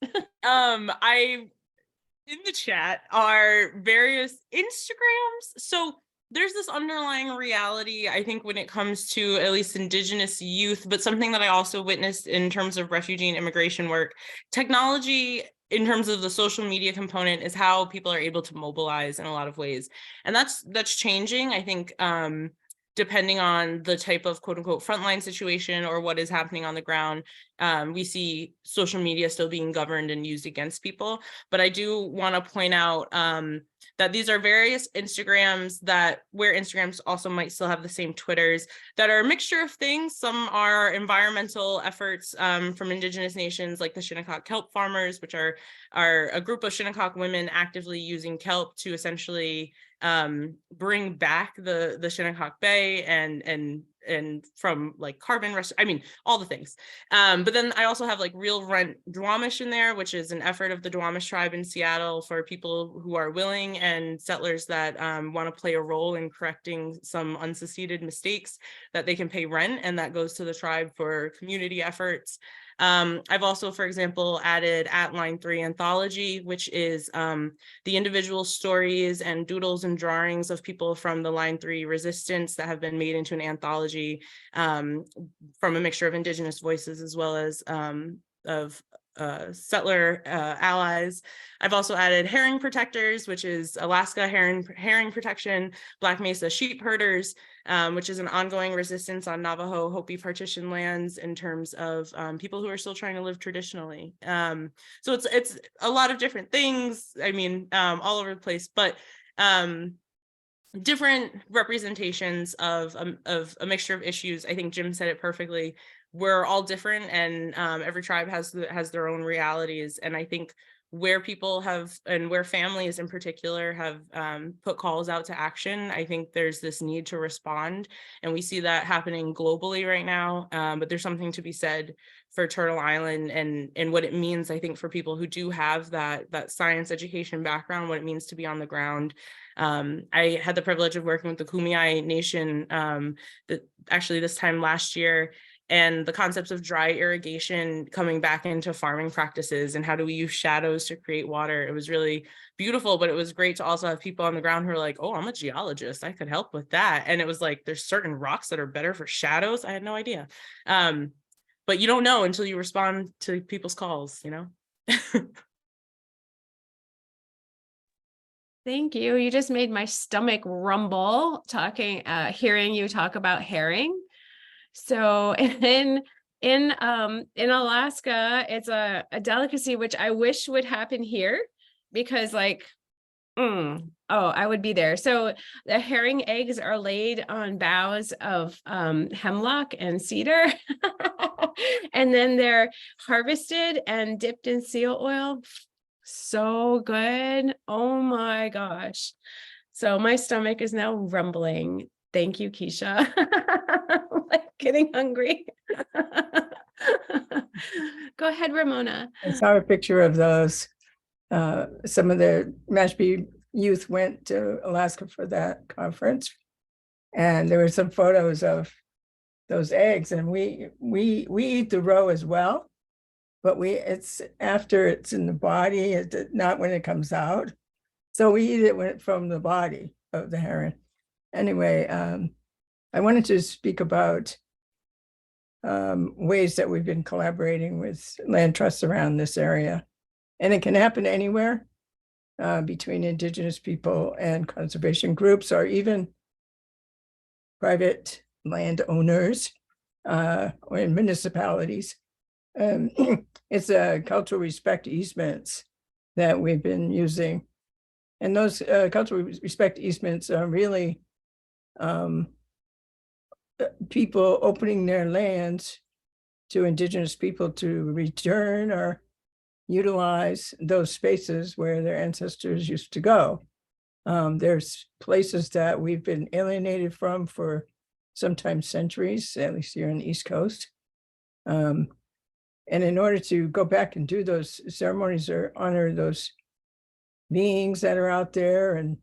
[SPEAKER 7] In the chat are various Instagrams. So there's this underlying reality, I think, when it comes to at least Indigenous youth, but something that I also witnessed in terms of refugee and immigration work. Technology, in terms of the social media component, is how people are able to mobilize in a lot of ways. And that's changing, I think, depending on the type of quote unquote frontline situation or what is happening on the ground. We see social media still being governed and used against people. But I do want to point out that these are various Instagrams where Instagrams also might still have the same Twitters that are a mixture of things. Some are environmental efforts from Indigenous nations, like the Shinnecock kelp farmers, which are a group of Shinnecock women actively using kelp to essentially bring back the Shinnecock Bay and from like carbon all the things. But then I also have like Real Rent Duwamish in there, which is an effort of the Duwamish tribe in Seattle for people who are willing and settlers that want to play a role in correcting some unsucceeded mistakes, that they can pay rent, and that goes to the tribe for community efforts. I've also, for example, added at Line 3 Anthology, which is the individual stories and doodles and drawings of people from the Line 3 resistance that have been made into an anthology from a mixture of Indigenous voices as well as of settler allies. I've also added herring protectors, which is Alaska herring protection, Black Mesa sheep herders, which is an ongoing resistance on Navajo Hopi partition lands in terms of people who are still trying to live traditionally. So it's a lot of different things. I mean, all over the place, but different representations of a mixture of issues. I think Jim said it perfectly. We're all different, and every tribe has their own realities. And I think where people have, and where families in particular have put calls out to action, I think there's this need to respond. And we see that happening globally right now. But there's something to be said for Turtle Island and what it means, I think, for people who do have that science education background, what it means to be on the ground. I had the privilege of working with the Kumeyaay Nation actually this time last year, and the concepts of dry irrigation coming back into farming practices, and how do we use shadows to create water. It was really beautiful, but it was great to also have people on the ground who are like, oh, I'm a geologist, I could help with that. And it was like, there's certain rocks that are better for shadows. I had no idea. But you don't know until you respond to people's calls, you know?
[SPEAKER 2] Thank you. You just made my stomach rumble hearing you talk about herring. So in Alaska, it's a delicacy which I wish would happen here, because I would be there. So the herring eggs are laid on boughs of hemlock and cedar, and then they're harvested and dipped in seal oil. So good. Oh my gosh. So my stomach is now rumbling. Thank you, Keisha. Like getting hungry. Go ahead, Ramona.
[SPEAKER 3] I saw a picture of those. Some of the Mashpee youth went to Alaska for that conference. And there were some photos of those eggs, and we eat the roe as well, but it's after it's in the body, not when it comes out. So we eat it from the body of the heron. Anyway, I wanted to speak about ways that we've been collaborating with land trusts around this area. And it can happen anywhere between Indigenous people and conservation groups, or even private landowners or in municipalities. It's a cultural respect easements that we've been using. And those cultural respect easements are really people opening their lands to Indigenous people to return or utilize those spaces where their ancestors used to go. There's places that we've been alienated from for sometimes centuries, at least here on the East Coast. And in order to go back and do those ceremonies or honor those beings that are out there and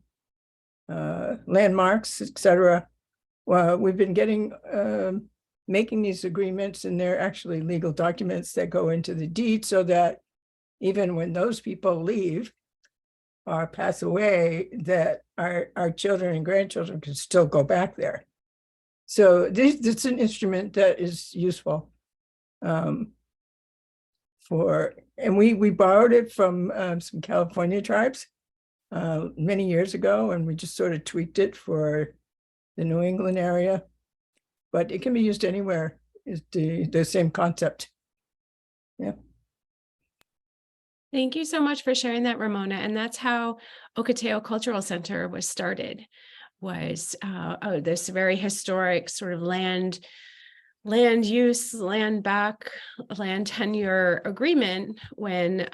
[SPEAKER 3] landmarks, etc., well, we've been making these agreements, and they're actually legal documents that go into the deed, so that even when those people leave or pass away, that our children and grandchildren can still go back there. So it's an instrument that is useful and we borrowed it from some California tribes many years ago, and we just sort of tweaked it for the New England area, but it can be used anywhere. Is the same concept. Yeah.
[SPEAKER 2] Thank you so much for sharing that, Ramona. And that's how Ohketeau Cultural Center was started, was this very historic sort of land use, land back, land tenure agreement when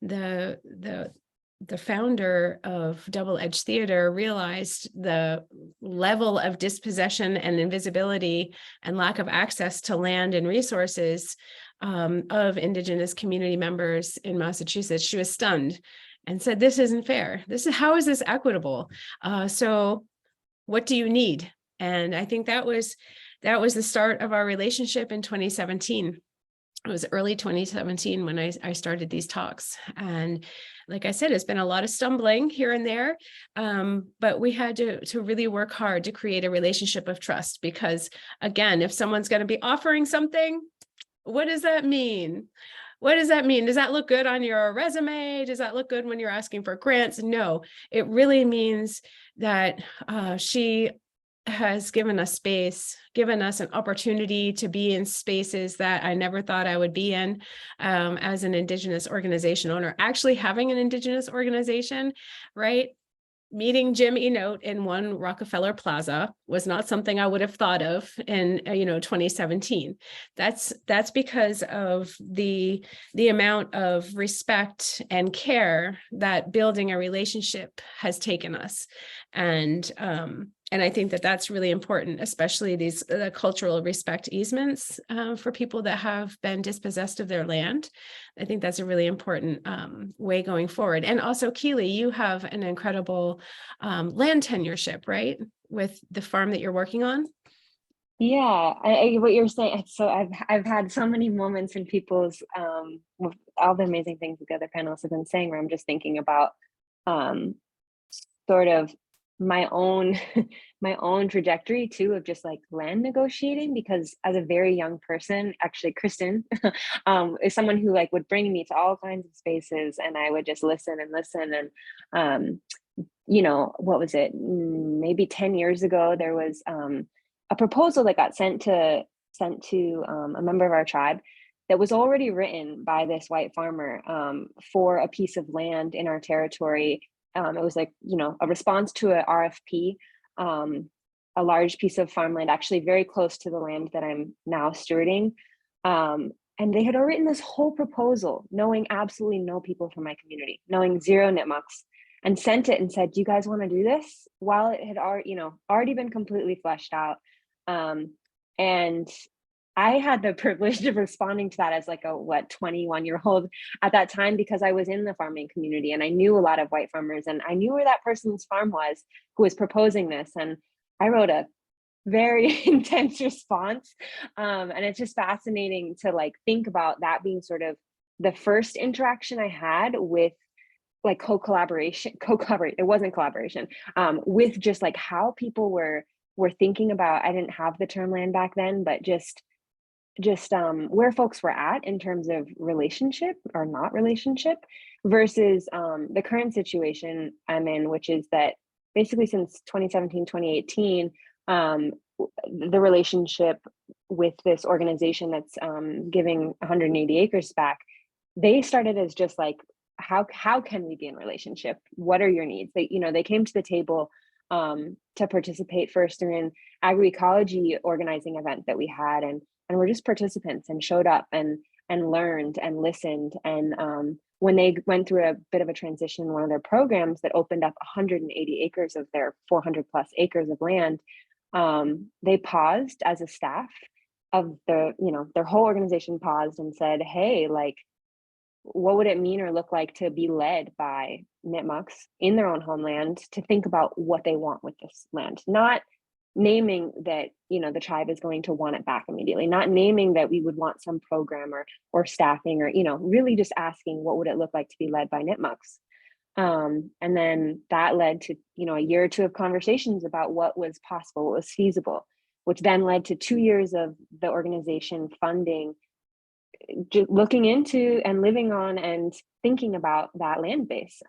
[SPEAKER 2] the founder of Double Edge Theater realized the level of dispossession and invisibility and lack of access to land and resources of Indigenous community members in Massachusetts. She was stunned and said, "This isn't fair. How is this equitable? So what do you need?" And I think that was the start of our relationship in 2017. It was early 2017 when I started these talks. And like I said, it's been a lot of stumbling here and there, but we had to really work hard to create a relationship of trust, because again, if someone's going to be offering something, what does that mean? What does that mean? Does that look good on your resume? Does that look good when you're asking for grants? No, it really means that she has given us space, given us an opportunity to be in spaces that I never thought I would be in as an Indigenous organization owner. Actually having an Indigenous organization, right? Meeting Jim Enote in One Rockefeller Plaza was not something I would have thought of in 2017. That's because of the amount of respect and care that building a relationship has taken us, and I think that that's really important, especially these cultural respect easements for people that have been dispossessed of their land. I think that's a really important way going forward. And also, Keely, you have an incredible land tenureship, right, with the farm that you're working on?
[SPEAKER 4] Yeah, what you're saying. So I've had so many moments in people's with all the amazing things that the other panelists have been saying, where I'm just thinking about sort of my own trajectory too, of just like land negotiating, because as a very young person, actually Kristen is someone who like would bring me to all kinds of spaces, and I would just listen and what was it, maybe 10 years ago, there was a proposal that got sent to a member of our tribe that was already written by this white farmer for a piece of land in our territory. It was like, a response to a RFP, a large piece of farmland, actually very close to the land that I'm now stewarding. And they had written this whole proposal, knowing absolutely no people from my community, knowing zero Nipmucks, and sent it and said, "Do you guys want to do this?" While it had already been completely fleshed out. And I had the privilege of responding to that as like a 21-year-old at that time, because I was in the farming community and I knew a lot of white farmers and I knew where that person's farm was who was proposing this. And I wrote a very intense response. And it's just fascinating to like think about that being sort of the first interaction I had with like co-collaborate, it wasn't collaboration, with just like how people were thinking about, I didn't have the term land back then, but just where folks were at in terms of relationship or not relationship versus the current situation I'm in, which is that basically since 2017, 2018, the relationship with this organization that's giving 180 acres back, they started as just like, how can we be in relationship? What are your needs? They came to the table to participate first in an agroecology organizing event that we had, and we're just participants and showed up and learned and listened. And when they went through a bit of a transition in one of their programs that opened up 180 acres of their 400 plus acres of land, they paused as a staff of their whole organization paused and said, hey, like, what would it mean or look like to be led by Nipmucks in their own homeland to think about what they want with this land? Not naming that, the tribe is going to want it back immediately, not naming that we would want some program or staffing or, really just asking what would it look like to be led by Nipmucks. And then that led to, a year or two of conversations about what was possible, what was feasible, which then led to 2 years of the organization funding, just looking into and living on and thinking about that land base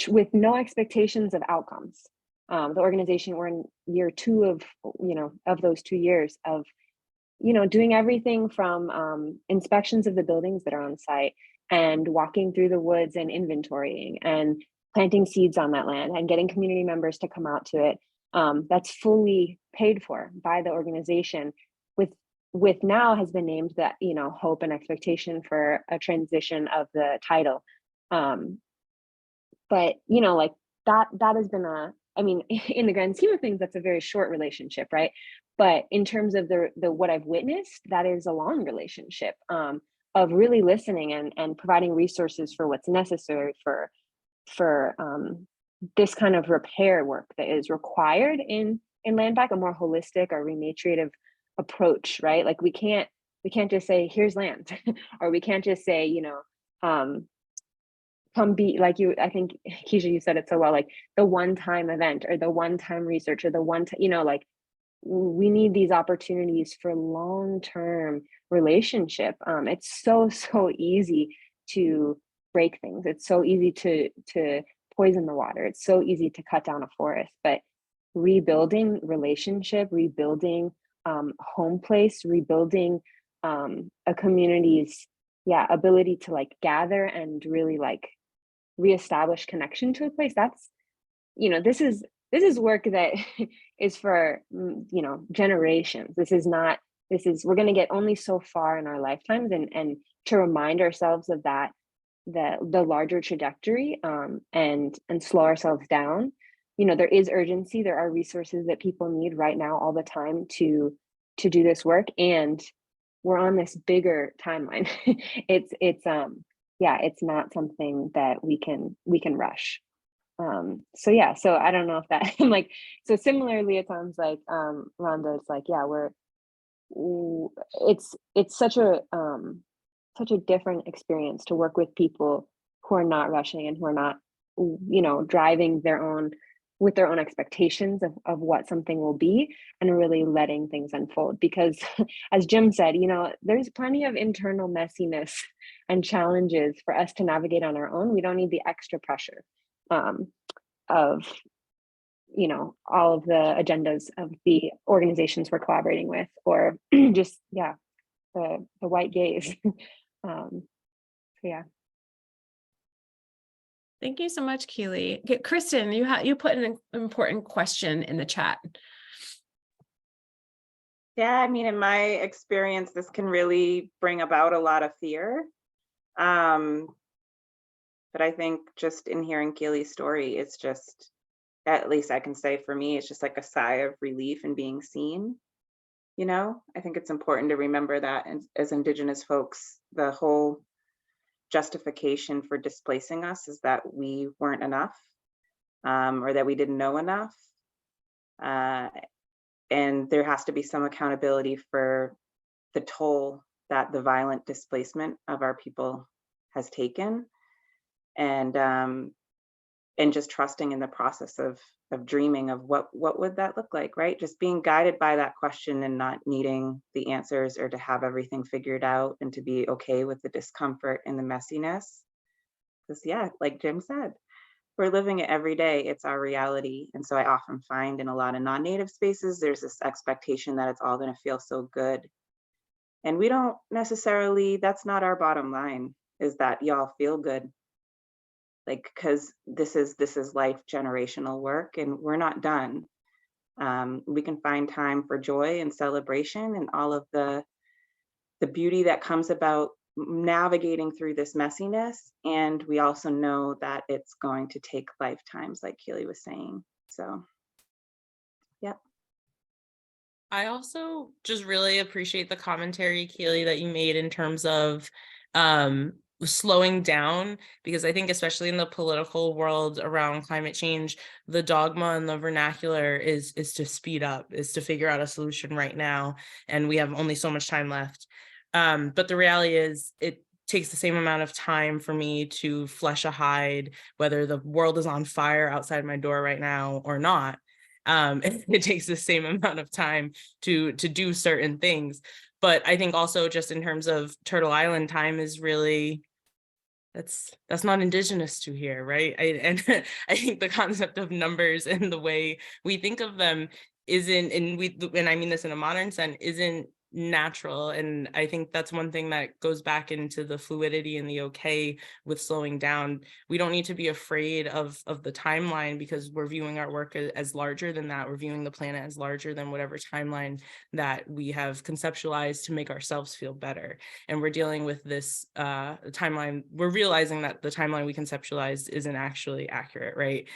[SPEAKER 4] with no expectations of outcomes. The organization, we're in year 2 of those 2 years of, doing everything from inspections of the buildings that are on site and walking through the woods and inventorying and planting seeds on that land and getting community members to come out to it. That's fully paid for by the organization with now has been named that, hope and expectation for a transition of the title. But, like that has been in the grand scheme of things, that's a very short relationship, right? But in terms of the what I've witnessed, that is a long relationship of really listening and providing resources for what's necessary for this kind of repair work that is required in land back, a more holistic or rematriative approach, right? Like we can't just say here's land or we can't just say come be like you. I think Keisha, you said it so well, like the one-time event or the one-time research or the one like we need these opportunities for long-term relationship. It's so easy to break things. It's so easy to poison the water. It's so easy to cut down a forest, but rebuilding relationship, rebuilding home place, rebuilding a community's ability to like gather and really like reestablish connection to a place. That's this is work that is for generations. We're going to get only so far in our lifetimes, and to remind ourselves of that, the larger trajectory, and slow ourselves down. There is urgency. There are resources that people need right now all the time to do this work, and we're on this bigger timeline. It's not something that we can rush. So I don't know if that like, so similarly it sounds like Rhonda, it's like it's such a different experience to work with people who are not rushing and who are not driving with their own expectations of what something will be, and really letting things unfold. Because as Jim said, there's plenty of internal messiness and challenges for us to navigate on our own. We don't need the extra pressure of all of the agendas of the organizations we're collaborating with, or just the white gaze.
[SPEAKER 2] Thank you so much, Keely. Okay, Kristen, you put an important question in the chat.
[SPEAKER 6] Yeah, in my experience, this can really bring about a lot of fear. But I think just in hearing Keely's story, it's just, at least I can say for me, it's just like a sigh of relief and being seen. You know, I think it's important to remember that as Indigenous folks, the whole justification for displacing us is that we weren't enough, or that we didn't know enough. Uh, and there has to be some accountability for the toll that the violent displacement of our people has taken, and just trusting in the process of dreaming of what would that look like, right? Just being guided by that question and not needing the answers or to have everything figured out, and to be okay with the discomfort and the messiness. Because yeah, like Jim said, we're living it every day. It's our reality. And so I often find in a lot of non-native spaces, there's this expectation that it's all going to feel so good. And we don't necessarily, that's not our bottom line, is that y'all feel good. Like, because this is life generational work, and we're not done. We can find time for joy and celebration and all of the beauty that comes about navigating through this messiness. And we also know that it's going to take lifetimes, like Keely was saying. So, yeah.
[SPEAKER 7] I also just really appreciate the commentary, Keely, that you made in terms of slowing down, because I think especially in the political world around climate change, the dogma and the vernacular is to speed up, is to figure out a solution right now, and we have only so much time left. But the reality is it takes the same amount of time for me to flesh a hide, whether the world is on fire outside my door right now or not. It takes the same amount of time to do certain things. But I think also just in terms of Turtle Island, time is really, that's not indigenous to here, right? And I think the concept of numbers and the way we think of them isn't, and I mean this in a modern sense, isn't natural. And I think that's one thing that goes back into the fluidity and the okay with slowing down. We don't need to be afraid of the timeline, because we're viewing our work as larger than that. We're viewing the planet as larger than whatever timeline that we have conceptualized to make ourselves feel better. And we're dealing with this timeline. We're realizing that the timeline we conceptualized isn't actually accurate, right?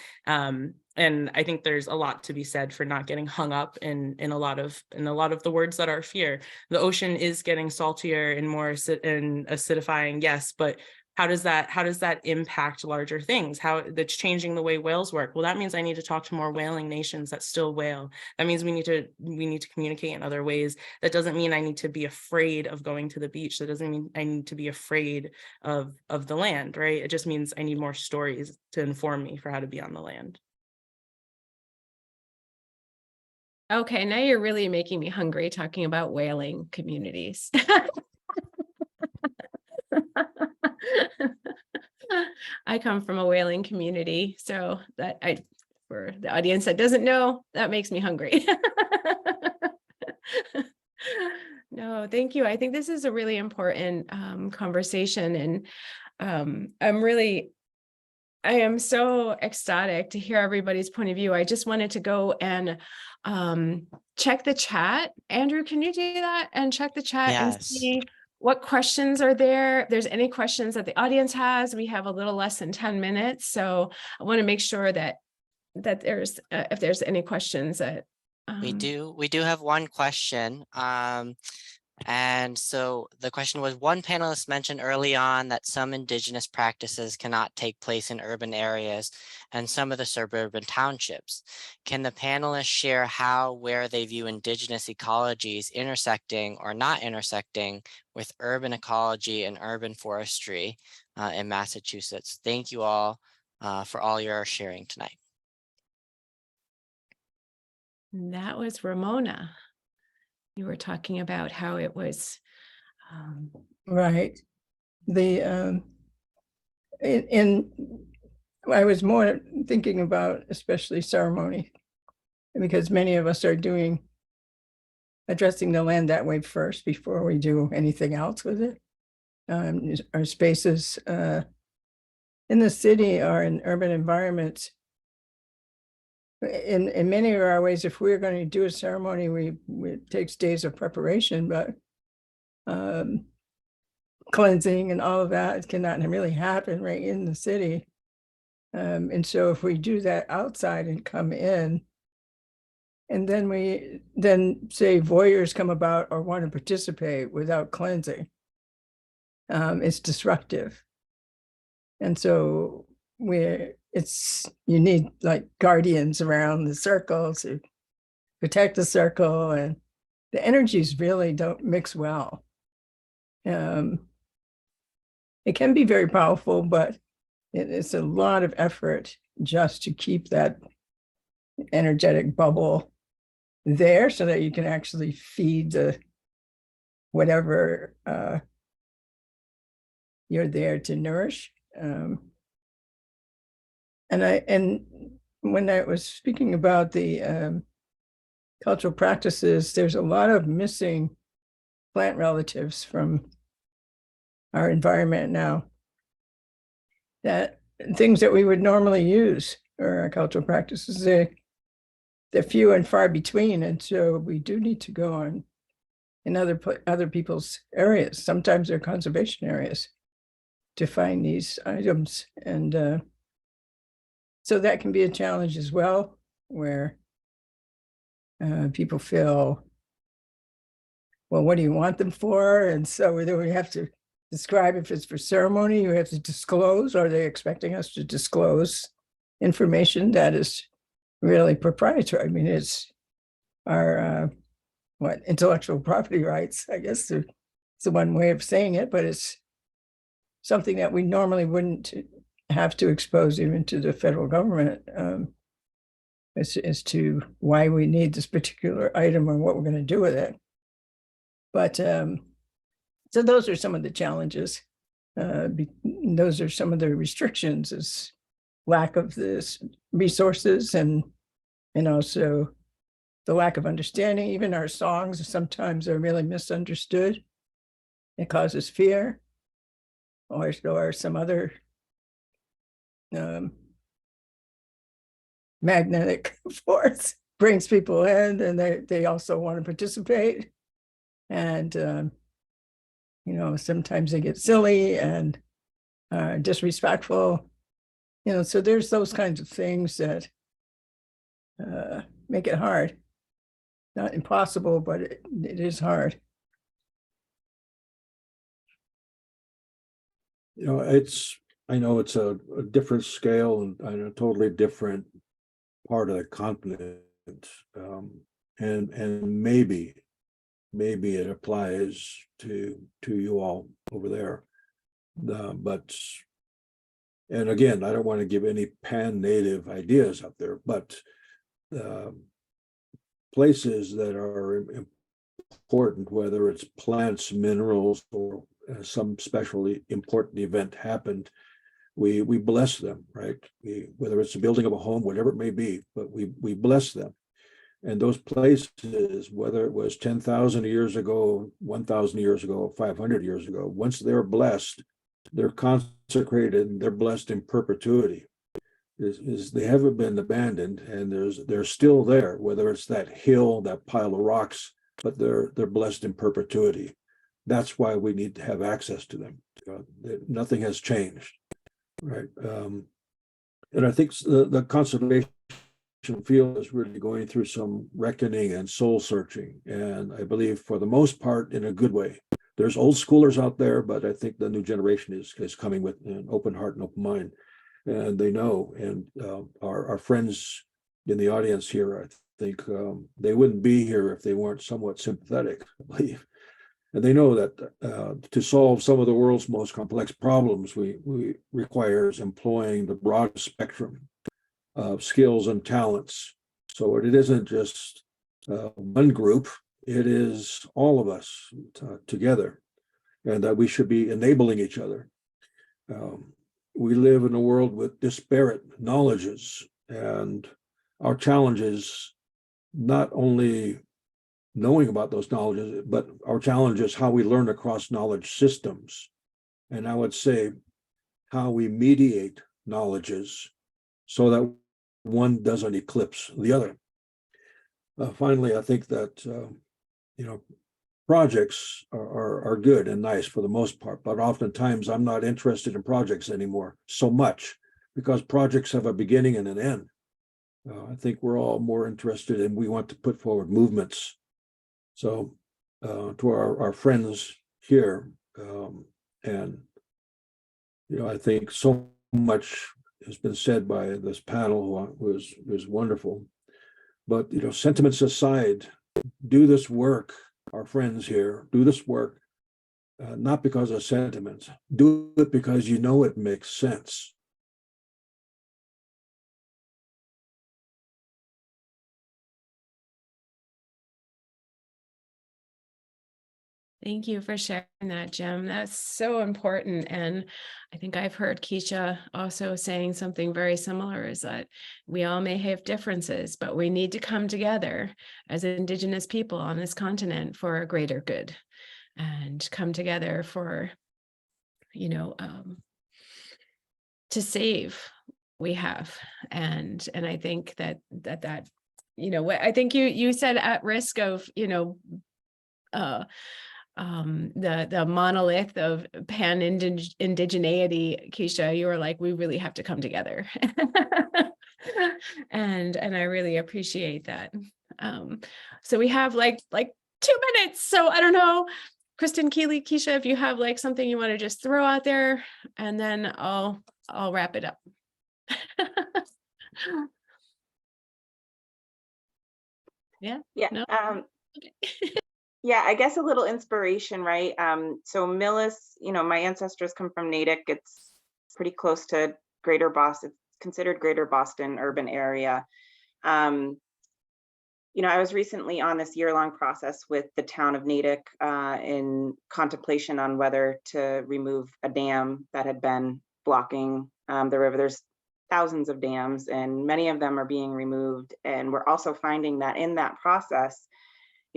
[SPEAKER 7] And I think there's a lot to be said for not getting hung up in a lot of the words that are fear. The ocean is getting saltier and more acidifying, yes, but how does that impact larger things? How that's changing the way whales work? Well, that means I need to talk to more whaling nations that still whale. That means we need to communicate in other ways. That doesn't mean I need to be afraid of going to the beach. That doesn't mean I need to be afraid of the land, right? It just means I need more stories to inform me for how to be on the land.
[SPEAKER 2] Okay, now you're really making me hungry talking about whaling communities. I come from a whaling community, so that for the audience that doesn't know, that makes me hungry. No, thank you. I think this is a really important conversation, and I am so ecstatic to hear everybody's point of view. I just wanted to go and check the chat. Andrew, can you do that and check the chat and
[SPEAKER 1] Yes.
[SPEAKER 2] see what questions are there? If there's any questions that the audience has, we have a little less than 10 minutes. So I want to make sure that there's, if there's any questions that.
[SPEAKER 1] We do have one question. And so the question was, one panelist mentioned early on that some indigenous practices cannot take place in urban areas and some of the suburban townships. Can the panelists share where they view indigenous ecologies intersecting or not intersecting with urban ecology and urban forestry in Massachusetts? Thank you all for all your sharing tonight.
[SPEAKER 2] That was Ramona. You were talking about how it was.
[SPEAKER 3] Right. I was more thinking about especially ceremony, because many of us are addressing the land that way first before we do anything else with it. Our spaces in the city or in urban environments, in many of our ways, if we're going to do a ceremony, it takes days of preparation, but cleansing and all of that cannot really happen right in the city. And so if we do that outside and come in, And then say voyeurs come about or want to participate without cleansing. It's disruptive. And so you need like guardians around the circle to protect the circle, and the energies really don't mix well. It can be very powerful, but it's a lot of effort just to keep that energetic bubble there so that you can actually feed the whatever you're there to nourish. And when I was speaking about the cultural practices, there's a lot of missing plant relatives from our environment now, that things that we would normally use for our cultural practices, they're few and far between. And so we do need to go on in other people's areas. Sometimes they're conservation areas to find these items. And so that can be a challenge as well, where people feel, well, what do you want them for? And so we have to describe if it's for ceremony, we have to disclose. Are they expecting us to disclose information that is really proprietary? I mean, it's our intellectual property rights, I guess it's the one way of saying it, but it's something that we normally wouldn't have to expose even to the federal government as to why we need this particular item or what we're going to do with it. But so those are some of the challenges. Those are some of the restrictions, is lack of this resources and also the lack of understanding. Even our songs sometimes are really misunderstood. It causes fear or some other magnetic force brings people in, and they also want to participate. And sometimes they get silly and disrespectful. So there's those kinds of things that make it hard. Not impossible, but it is hard.
[SPEAKER 5] I know it's a different scale and a totally different part of the continent. And maybe it applies to you all over there. And again, I don't want to give any pan-native ideas up there, but places that are important, whether it's plants, minerals, or some specially important event happened, we bless them, right? Whether it's the building of a home, whatever it may be, but we bless them. And those places, whether it was 10,000 years ago, 1,000 years ago, 500 years ago, once they're blessed, they're consecrated and they're blessed in perpetuity. They haven't been abandoned, and they're still there, whether it's that hill, that pile of rocks, but they're blessed in perpetuity. That's why we need to have access to them. Nothing has changed, right? And I think the conservation field is really going through some reckoning and soul searching, and I believe for the most part in a good way. There's old schoolers out there, but I think the new generation is coming with an open heart and open mind, and they know. And our friends in the audience here, I think they wouldn't be here if they weren't somewhat sympathetic, I believe. And they know that to solve some of the world's most complex problems, we requires employing the broad spectrum of skills and talents. So it isn't just one group, it is all of us together, and that we should be enabling each other. We live in a world with disparate knowledges, and our challenge is not only knowing about those knowledges, but our challenge is how we learn across knowledge systems. And I would say how we mediate knowledges so that one doesn't eclipse the other. Finally, I think that projects are good and nice for the most part, but oftentimes I'm not interested in projects anymore so much, because projects have a beginning and an end. I think we're all more interested and we want to put forward movements. So to our friends here, and I think so much has been said by this panel, was wonderful. But sentiments aside, do this work, our friends here, do this work, not because of sentiments, do it because it makes sense.
[SPEAKER 2] Thank you for sharing that, Jim. That's so important. And I think I've heard Keisha also saying something very similar, is that we all may have differences, but we need to come together as Indigenous people on this continent for a greater good, and come together for, to save we have. And I think that I think you said at risk of, the monolith of pan-indigeneity, Keisha, you were like, we really have to come together. and I really appreciate that. So we have like 2 minutes. So I don't know, Kristen, Keely, Keisha, if you have like something you want to just throw out there, and then I'll wrap it up. Yeah.
[SPEAKER 6] Yeah.
[SPEAKER 2] No?
[SPEAKER 6] Yeah, I guess a little inspiration, right? So Millis, my ancestors come from Natick. It's pretty close to Greater Boston. It's considered Greater Boston urban area. I was recently on this year-long process with the town of Natick in contemplation on whether to remove a dam that had been blocking the river. There's thousands of dams, and many of them are being removed. And we're also finding that in that process,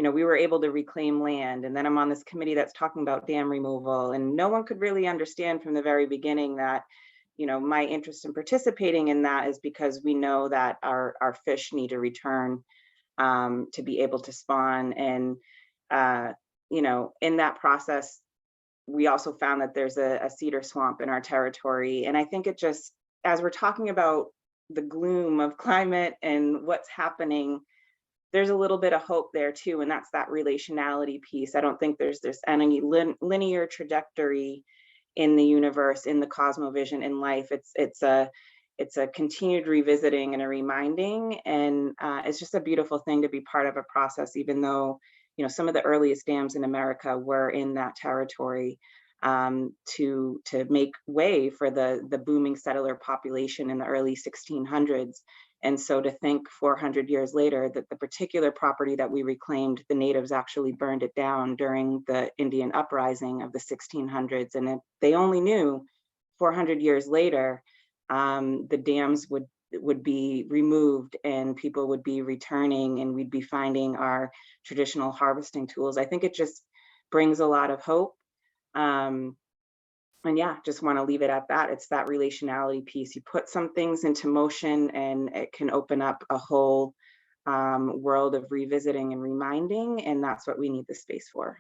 [SPEAKER 6] we were able to reclaim land. And then I'm on this committee that's talking about dam removal, and no one could really understand from the very beginning that, my interest in participating in that is because we know that our fish need to return to be able to spawn. And, in that process, we also found that there's a cedar swamp in our territory. And I think it just, as we're talking about the gloom of climate and what's happening, there's a little bit of hope there too, and that's that relationality piece. I don't think there's any linear trajectory in the universe, in the cosmovision, in life. It's a continued revisiting and a reminding, and it's just a beautiful thing to be part of a process, even though some of the earliest dams in America were in that territory, to make way for the booming settler population in the early 1600s. And so to think 400 years later that the particular property that we reclaimed, the natives actually burned it down during the Indian uprising of the 1600s. And they only knew 400 years later, the dams would be removed and people would be returning, and we'd be finding our traditional harvesting tools. I think it just brings a lot of hope. And yeah, just want to leave it at that. It's that relationality piece. You put some things into motion and it can open up a whole world of revisiting and reminding. And that's what we need the space for.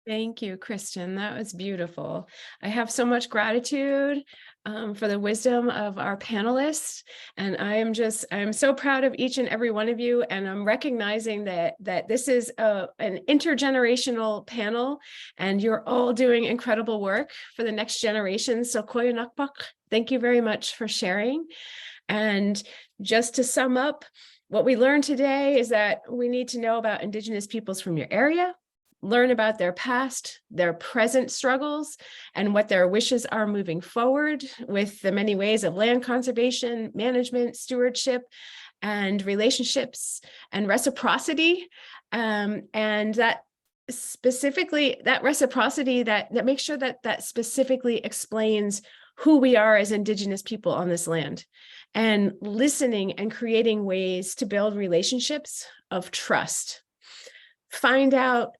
[SPEAKER 2] Thank you, Kristen. That was beautiful. I have so much gratitude for the wisdom of our panelists. And I'm so proud of each and every one of you. And I'm recognizing that this is an intergenerational panel, and you're all doing incredible work for the next generation. So Koyunakpak, thank you very much for sharing. And just to sum up, what we learned today is that we need to know about Indigenous peoples from your area, learn about their past, their present struggles, and what their wishes are moving forward with the many ways of land conservation, management, stewardship, and relationships and reciprocity. And that specifically, that reciprocity that makes sure that specifically explains who we are as Indigenous people on this land, and listening and creating ways to build relationships of trust. Find out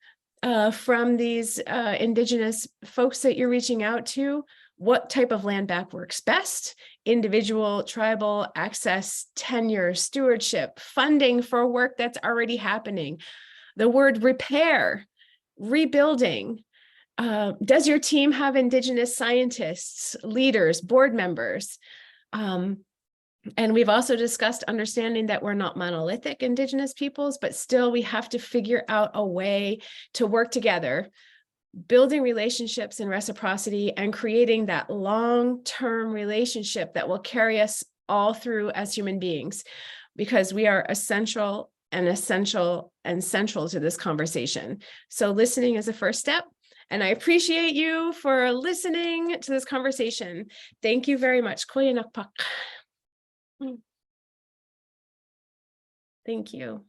[SPEAKER 2] from these Indigenous folks that you're reaching out to, what type of land back works best: individual, tribal, access, tenure, stewardship, funding for work that's already happening. The word repair, rebuilding. Does your team have Indigenous scientists, leaders, board members? And we've also discussed understanding that we're not monolithic Indigenous peoples, but still we have to figure out a way to work together, building relationships and reciprocity and creating that long-term relationship that will carry us all through as human beings, because we are essential and central to this conversation. So listening is the first step. And I appreciate you for listening to this conversation. Thank you very much. Thank you.